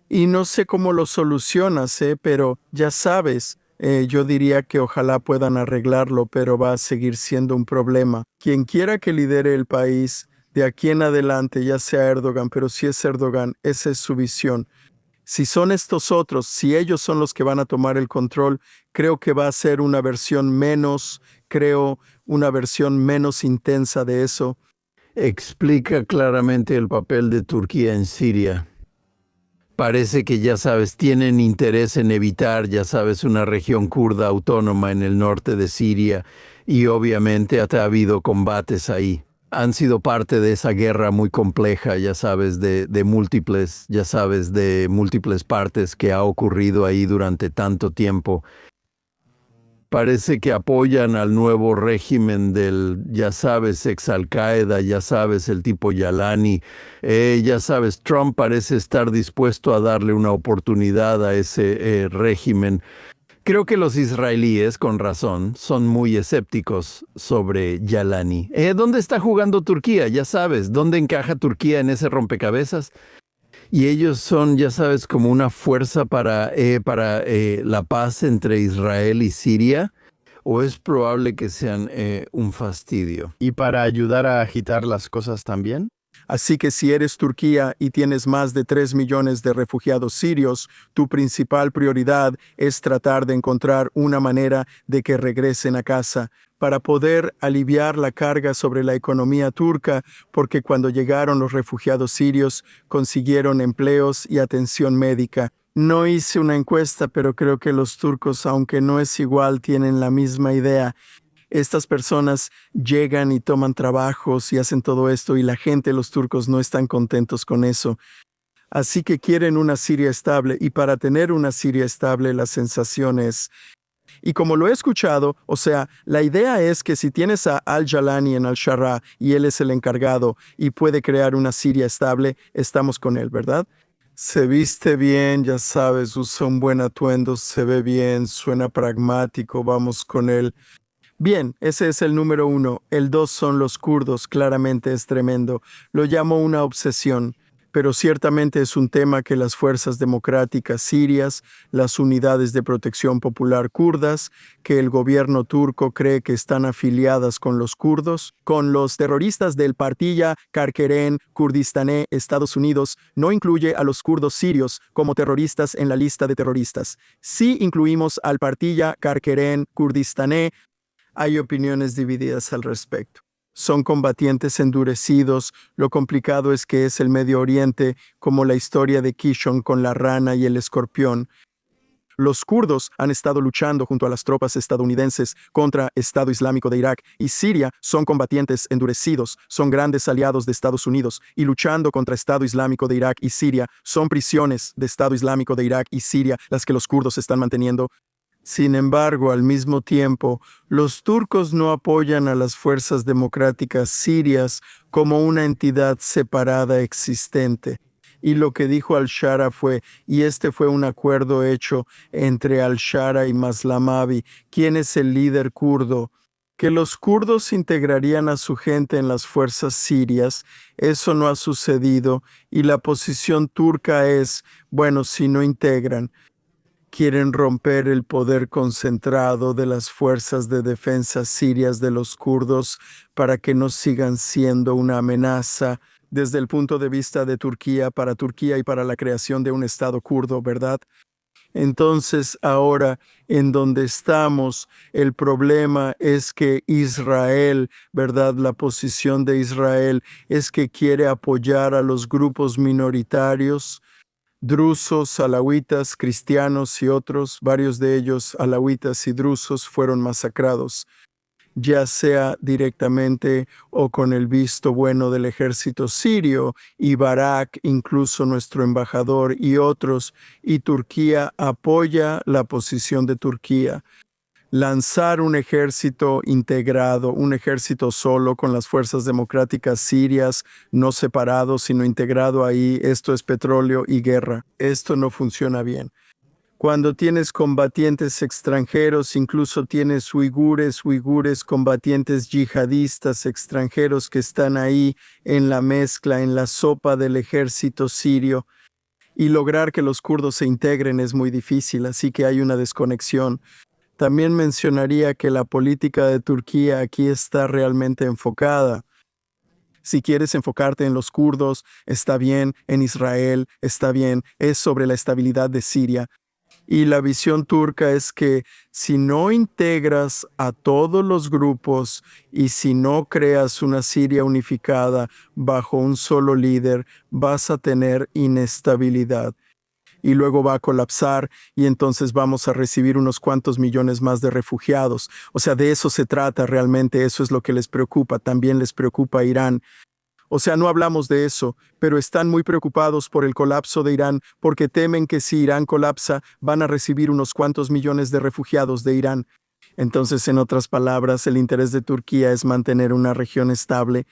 Y no sé cómo lo solucionas, pero ya sabes, yo diría que ojalá puedan arreglarlo, pero va a seguir siendo un problema. Quien quiera que lidere el país, de aquí en adelante, ya sea Erdogan, pero si es Erdogan, esa es su visión. Si son estos otros, si ellos son los que van a tomar el control, creo que va a ser una versión menos intensa de eso. Explica claramente el papel de Turquía en Siria. Parece que, ya sabes, tienen interés en evitar, ya sabes, una región kurda autónoma en el norte de Siria, y obviamente ha habido combates ahí. Han sido parte de esa guerra muy compleja, ya sabes, de múltiples partes que ha ocurrido ahí durante tanto tiempo. Parece que apoyan al nuevo régimen del, ya sabes, ex Al-Qaeda, ya sabes, el tipo Yalani. Ya sabes, Trump parece estar dispuesto a darle una oportunidad a ese régimen. Creo que los israelíes, con razón, son muy escépticos sobre Yalani. ¿Dónde está jugando Turquía? Ya sabes, ¿dónde encaja Turquía en ese rompecabezas? Y ellos son, ya sabes, como una fuerza para la paz entre Israel y Siria, ¿o es probable que sean un fastidio? ¿Y para ayudar a agitar las cosas también? Así que si eres Turquía y tienes más de 3 millones de refugiados sirios, tu principal prioridad es tratar de encontrar una manera de que regresen a casa para poder aliviar la carga sobre la economía turca, porque cuando llegaron los refugiados sirios consiguieron empleos y atención médica. No hice una encuesta, pero creo que los turcos, aunque no es igual, tienen la misma idea. Estas personas llegan y toman trabajos y hacen todo esto y la gente, los turcos, no están contentos con eso. Así que quieren una Siria estable y para tener una Siria estable la sensación es... Y como lo he escuchado, o sea, la idea es que si tienes a Al-Jalani en Al-Sharra y él es el encargado y puede crear una Siria estable, estamos con él, ¿verdad? Se viste bien, ya sabes, usa un buen atuendo, se ve bien, suena pragmático, vamos con él. Bien, ese es el número 1. El 2 son los kurdos, claramente es tremendo. Lo llamo una obsesión, pero ciertamente es un tema que las fuerzas democráticas sirias, las unidades de protección popular kurdas, que el gobierno turco cree que están afiliadas con los kurdos, con los terroristas del Partilla Karkeren Kurdistané, Estados Unidos, no incluye a los kurdos sirios como terroristas en la lista de terroristas. Sí incluimos al Partilla Karkeren Kurdistané. Hay opiniones divididas al respecto. Son combatientes endurecidos. Lo complicado es que es el Medio Oriente, como la historia de Kishon con la rana y el escorpión. Los kurdos han estado luchando junto a las tropas estadounidenses contra Estado Islámico de Irak y Siria. Son combatientes endurecidos, son grandes aliados de Estados Unidos y luchando contra Estado Islámico de Irak y Siria. Son prisiones de Estado Islámico de Irak y Siria las que los kurdos están manteniendo. Sin embargo, al mismo tiempo, los turcos no apoyan a las fuerzas democráticas sirias como una entidad separada existente. Y lo que dijo al-Shara fue, y este fue un acuerdo hecho entre al-Shara y Maslamavi, quien es el líder kurdo, que los kurdos integrarían a su gente en las fuerzas sirias. Eso no ha sucedido, y la posición turca es, bueno, si no integran, quieren romper el poder concentrado de las fuerzas de defensa sirias de los kurdos para que no sigan siendo una amenaza desde el punto de vista de Turquía y para la creación de un Estado kurdo, ¿verdad? Entonces, ahora, en donde estamos, el problema es que Israel, ¿verdad? La posición de Israel es que quiere apoyar a los grupos minoritarios, drusos, alawitas, cristianos y otros, varios de ellos, alawitas y drusos, fueron masacrados, ya sea directamente o con el visto bueno del ejército sirio, y Barak, incluso nuestro embajador y otros, y Turquía apoya la posición de Turquía. Lanzar un ejército integrado, un ejército solo con las fuerzas democráticas sirias, no separado, sino integrado ahí, esto es petróleo y guerra. Esto no funciona bien. Cuando tienes combatientes extranjeros, incluso tienes uigures, combatientes yihadistas extranjeros que están ahí en la mezcla, en la sopa del ejército sirio, y lograr que los kurdos se integren es muy difícil, así que hay una desconexión. También mencionaría que la política de Turquía aquí está realmente enfocada. Si quieres enfocarte en los kurdos, está bien, en Israel, está bien, es sobre la estabilidad de Siria. Y la visión turca es que si no integras a todos los grupos y si no creas una Siria unificada bajo un solo líder, vas a tener inestabilidad. Y luego va a colapsar y entonces vamos a recibir unos cuantos millones más de refugiados. O sea, de eso se trata realmente, eso es lo que les preocupa. También les preocupa Irán. O sea, no hablamos de eso, pero están muy preocupados por el colapso de Irán porque temen que si Irán colapsa, van a recibir unos cuantos millones de refugiados de Irán. Entonces, en otras palabras, el interés de Turquía es mantener una región estable.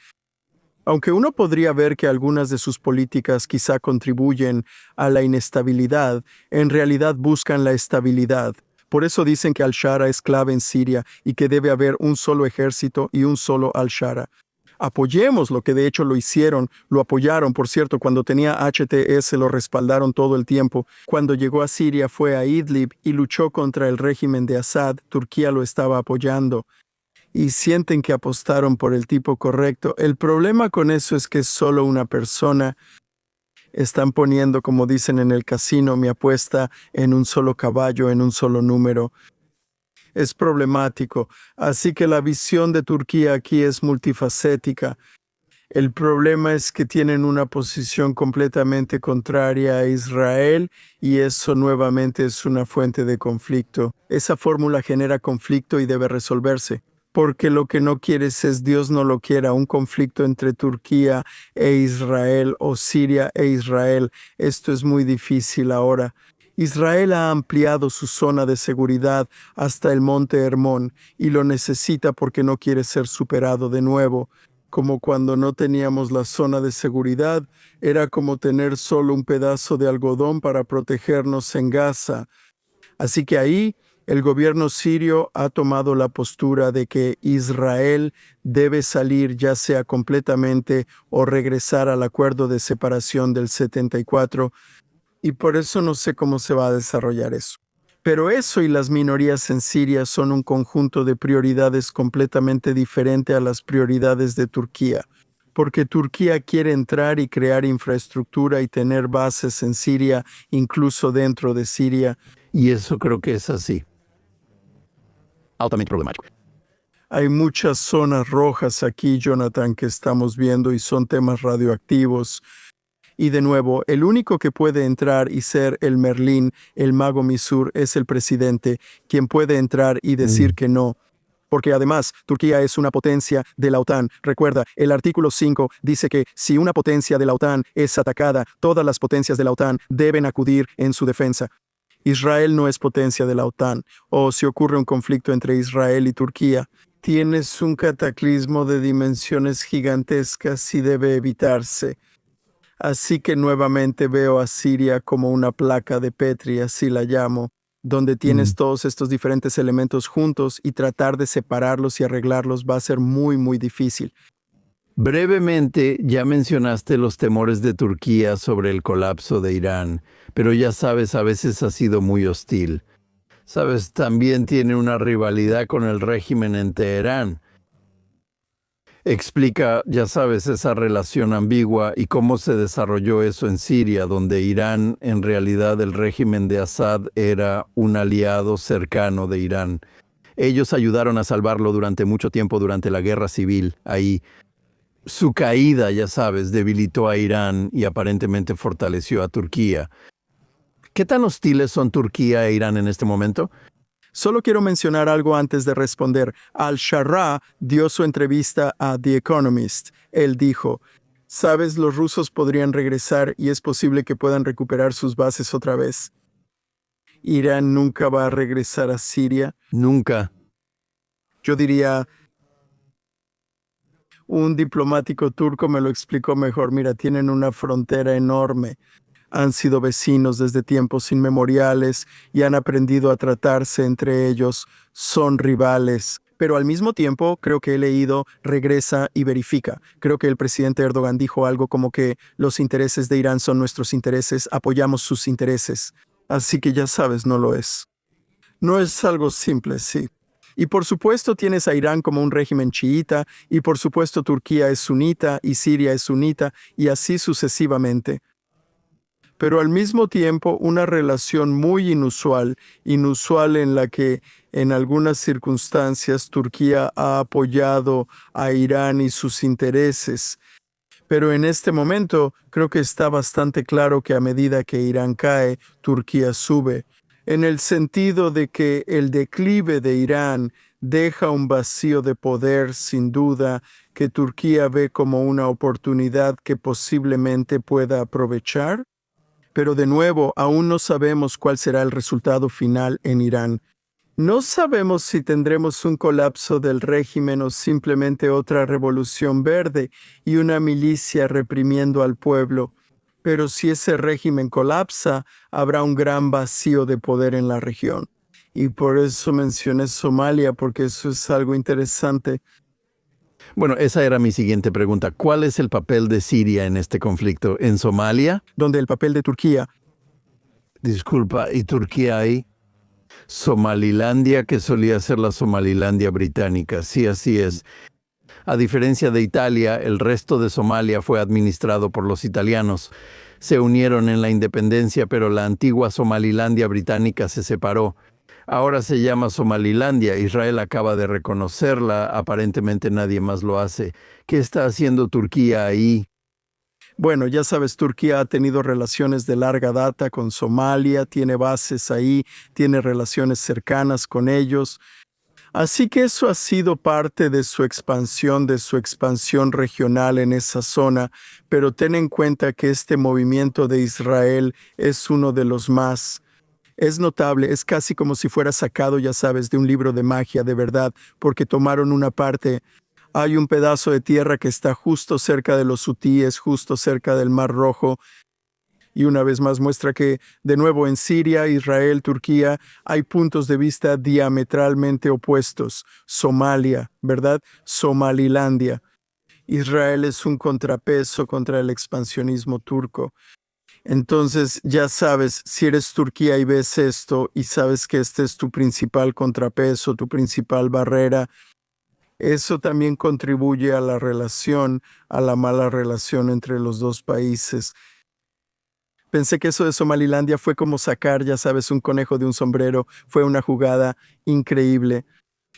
Aunque uno podría ver que algunas de sus políticas quizá contribuyen a la inestabilidad, en realidad buscan la estabilidad. Por eso dicen que al-Shara es clave en Siria y que debe haber un solo ejército y un solo al-Shara. Apoyemos lo que de hecho lo hicieron, lo apoyaron, por cierto, cuando tenía HTS lo respaldaron todo el tiempo. Cuando llegó a Siria fue a Idlib y luchó contra el régimen de Assad, Turquía lo estaba apoyando. y sienten que apostaron por el tipo correcto. El problema con eso es que es solo una persona. Están poniendo, como dicen en el casino, mi apuesta en un solo caballo, en un solo número. Es problemático. Así que la visión de Turquía aquí es multifacética. El problema es que tienen una posición completamente contraria a Israel y eso nuevamente es una fuente de conflicto. Esa fórmula genera conflicto y debe resolverse. Porque lo que no quieres es, Dios no lo quiera, un conflicto entre Turquía e Israel o Siria e Israel. Esto es muy difícil ahora. Israel ha ampliado su zona de seguridad hasta el monte Hermón y lo necesita porque no quiere ser superado de nuevo. Como cuando no teníamos la zona de seguridad, era como tener solo un pedazo de algodón para protegernos en Gaza. Así que ahí el gobierno sirio ha tomado la postura de que Israel debe salir ya sea completamente o regresar al acuerdo de separación del 74, y por eso no sé cómo se va a desarrollar eso. Pero eso y las minorías en Siria son un conjunto de prioridades completamente diferente a las prioridades de Turquía, porque Turquía quiere entrar y crear infraestructura y tener bases en Siria, incluso dentro de Siria. Y eso creo que es así. Altamente problemático. Hay muchas zonas rojas aquí, Jonathan, que estamos viendo y son temas radioactivos. Y de nuevo, el único que puede entrar y ser el Merlín, el mago Misur, es el presidente, quien puede entrar y decir que no. Porque además, Turquía es una potencia de la OTAN. Recuerda, el artículo 5 dice que si una potencia de la OTAN es atacada, todas las potencias de la OTAN deben acudir en su defensa. Israel no es potencia de la OTAN, o si ocurre un conflicto entre Israel y Turquía, tienes un cataclismo de dimensiones gigantescas y debe evitarse. Así que nuevamente veo a Siria como una placa de Petri, así la llamo, donde tienes todos estos diferentes elementos juntos y tratar de separarlos y arreglarlos va a ser muy, muy difícil. Brevemente, ya mencionaste los temores de Turquía sobre el colapso de Irán, pero ya sabes, a veces ha sido muy hostil. Sabes, también tiene una rivalidad con el régimen en Teherán. Explica, ya sabes, esa relación ambigua y cómo se desarrolló eso en Siria, donde Irán, en realidad el régimen de Assad era un aliado cercano de Irán. Ellos ayudaron a salvarlo durante mucho tiempo durante la guerra civil ahí. Su caída, ya sabes, debilitó a Irán y aparentemente fortaleció a Turquía. ¿Qué tan hostiles son Turquía e Irán en este momento? Solo quiero mencionar algo antes de responder. Al-Sharra dio su entrevista a The Economist. Él dijo, «Sabes, los rusos podrían regresar y es posible que puedan recuperar sus bases otra vez. ¿Irán nunca va a regresar a Siria?» Nunca. Yo diría, un diplomático turco me lo explicó mejor. Mira, tienen una frontera enorme. Han sido vecinos desde tiempos inmemoriales y han aprendido a tratarse entre ellos. Son rivales. Pero al mismo tiempo, creo que he leído, regresa y verifica. Creo que el presidente Erdogan dijo algo como que los intereses de Irán son nuestros intereses, apoyamos sus intereses. Así que ya sabes, no lo es. No es algo simple, sí. Y por supuesto tienes a Irán como un régimen chiita, y por supuesto Turquía es sunita y Siria es sunita, y así sucesivamente. Pero al mismo tiempo una relación muy inusual en la que en algunas circunstancias Turquía ha apoyado a Irán y sus intereses. Pero en este momento creo que está bastante claro que a medida que Irán cae, Turquía sube, en el sentido de que el declive de Irán deja un vacío de poder, sin duda, que Turquía ve como una oportunidad que posiblemente pueda aprovechar. Pero de nuevo, aún no sabemos cuál será el resultado final en Irán. No sabemos si tendremos un colapso del régimen o simplemente otra revolución verde y una milicia reprimiendo al pueblo. Pero si ese régimen colapsa, habrá un gran vacío de poder en la región. Y por eso mencioné Somalia, porque eso es algo interesante. Bueno, esa era mi siguiente pregunta. ¿Cuál es el papel de Siria en este conflicto? ¿En Somalia? Donde el papel de Turquía. Disculpa, ¿y Turquía ahí? Somalilandia, que solía ser la Somalilandia británica. Sí, así es. A diferencia de Italia, el resto de Somalia fue administrado por los italianos. Se unieron en la independencia, pero la antigua Somalilandia británica se separó. Ahora se llama Somalilandia. Israel acaba de reconocerla. Aparentemente nadie más lo hace. ¿Qué está haciendo Turquía ahí? Bueno, ya sabes, Turquía ha tenido relaciones de larga data con Somalia, tiene bases ahí, tiene relaciones cercanas con ellos. Así que eso ha sido parte de su expansión regional en esa zona, pero ten en cuenta que este movimiento de Israel es uno de los más. Es notable, es casi como si fuera sacado, ya sabes, de un libro de magia, de verdad, porque tomaron una parte. Hay un pedazo de tierra que está justo cerca de los hutíes, justo cerca del Mar Rojo. Y una vez más muestra que, de nuevo, en Siria, Israel, Turquía, hay puntos de vista diametralmente opuestos. Somalia, ¿verdad? Somalilandia. Israel es un contrapeso contra el expansionismo turco. Entonces, ya sabes, si eres Turquía y ves esto y sabes que este es tu principal contrapeso, tu principal barrera, eso también contribuye a la relación, a la mala relación entre los dos países. Pensé que eso de Somalilandia fue como sacar, ya sabes, un conejo de un sombrero. Fue una jugada increíble.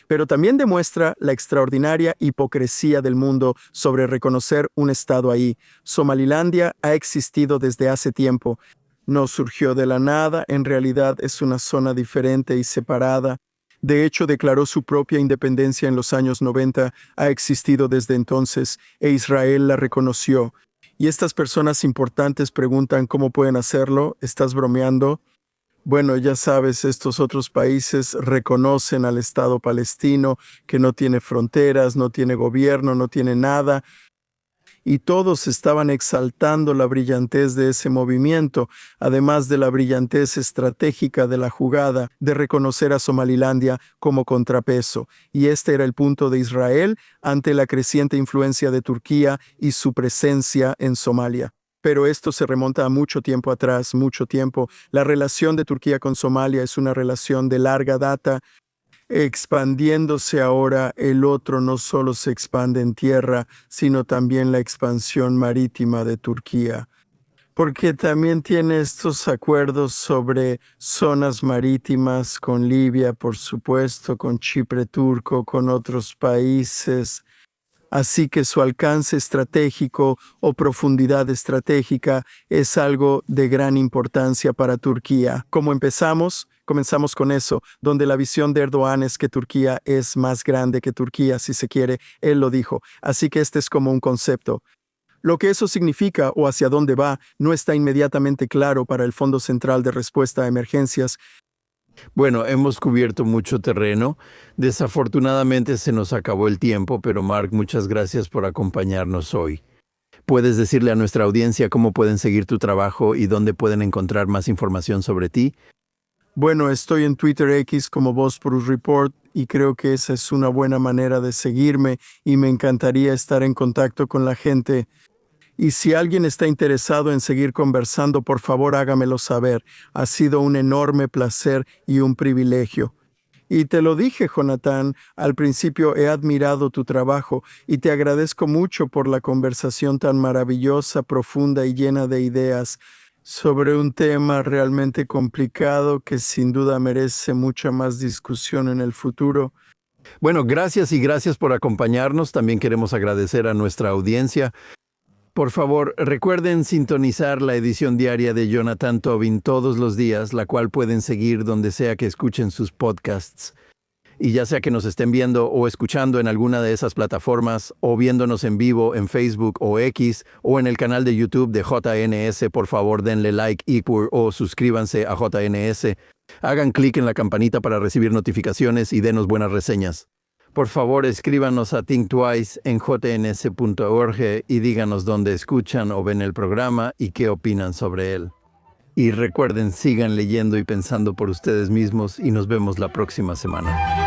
Pero también demuestra la extraordinaria hipocresía del mundo sobre reconocer un estado ahí. Somalilandia ha existido desde hace tiempo. No surgió de la nada, en realidad es una zona diferente y separada. De hecho, declaró su propia independencia en los años 90, ha existido desde entonces, e Israel la reconoció. Y estas personas importantes preguntan cómo pueden hacerlo. ¿Estás bromeando? Bueno, ya sabes, estos otros países reconocen al Estado palestino, que no tiene fronteras, no tiene gobierno, no tiene nada. Y todos estaban exaltando la brillantez de ese movimiento, además de la brillantez estratégica de la jugada de reconocer a Somalilandia como contrapeso. Y este era el punto de Israel ante la creciente influencia de Turquía y su presencia en Somalia. Pero esto se remonta a mucho tiempo atrás, mucho tiempo. La relación de Turquía con Somalia es una relación de larga data. Expandiéndose ahora, el otro no solo se expande en tierra, sino también la expansión marítima de Turquía. Porque también tiene estos acuerdos sobre zonas marítimas con Libia, por supuesto, con Chipre turco, con otros países. Así que su alcance estratégico o profundidad estratégica es algo de gran importancia para Turquía. ¿Cómo empezamos? Comenzamos con eso, donde la visión de Erdogan es que Turquía es más grande que Turquía, si se quiere. Él lo dijo. Así que este es como un concepto. Lo que eso significa o hacia dónde va no está inmediatamente claro para el Fondo Central de Respuesta a Emergencias. Bueno, hemos cubierto mucho terreno. Desafortunadamente se nos acabó el tiempo, pero Mark, muchas gracias por acompañarnos hoy. ¿Puedes decirle a nuestra audiencia cómo pueden seguir tu trabajo y dónde pueden encontrar más información sobre ti? Bueno, estoy en Twitter X como Bosporus Report y creo que esa es una buena manera de seguirme y me encantaría estar en contacto con la gente. Y si alguien está interesado en seguir conversando, por favor hágamelo saber. Ha sido un enorme placer y un privilegio. Y te lo dije, Jonathan, al principio he admirado tu trabajo y te agradezco mucho por la conversación tan maravillosa, profunda y llena de ideas sobre un tema realmente complicado que sin duda merece mucha más discusión en el futuro. Bueno, gracias y gracias por acompañarnos. También queremos agradecer a nuestra audiencia. Por favor, recuerden sintonizar la edición diaria de Jonathan Tobin todos los días, la cual pueden seguir donde sea que escuchen sus podcasts. Y ya sea que nos estén viendo o escuchando en alguna de esas plataformas, o viéndonos en vivo en Facebook o X, o en el canal de YouTube de JNS, por favor denle like o suscríbanse a JNS. Hagan clic en la campanita para recibir notificaciones y denos buenas reseñas. Por favor, escríbanos a Think Twice en jns.org y díganos dónde escuchan o ven el programa y qué opinan sobre él. Y recuerden, sigan leyendo y pensando por ustedes mismos y nos vemos la próxima semana.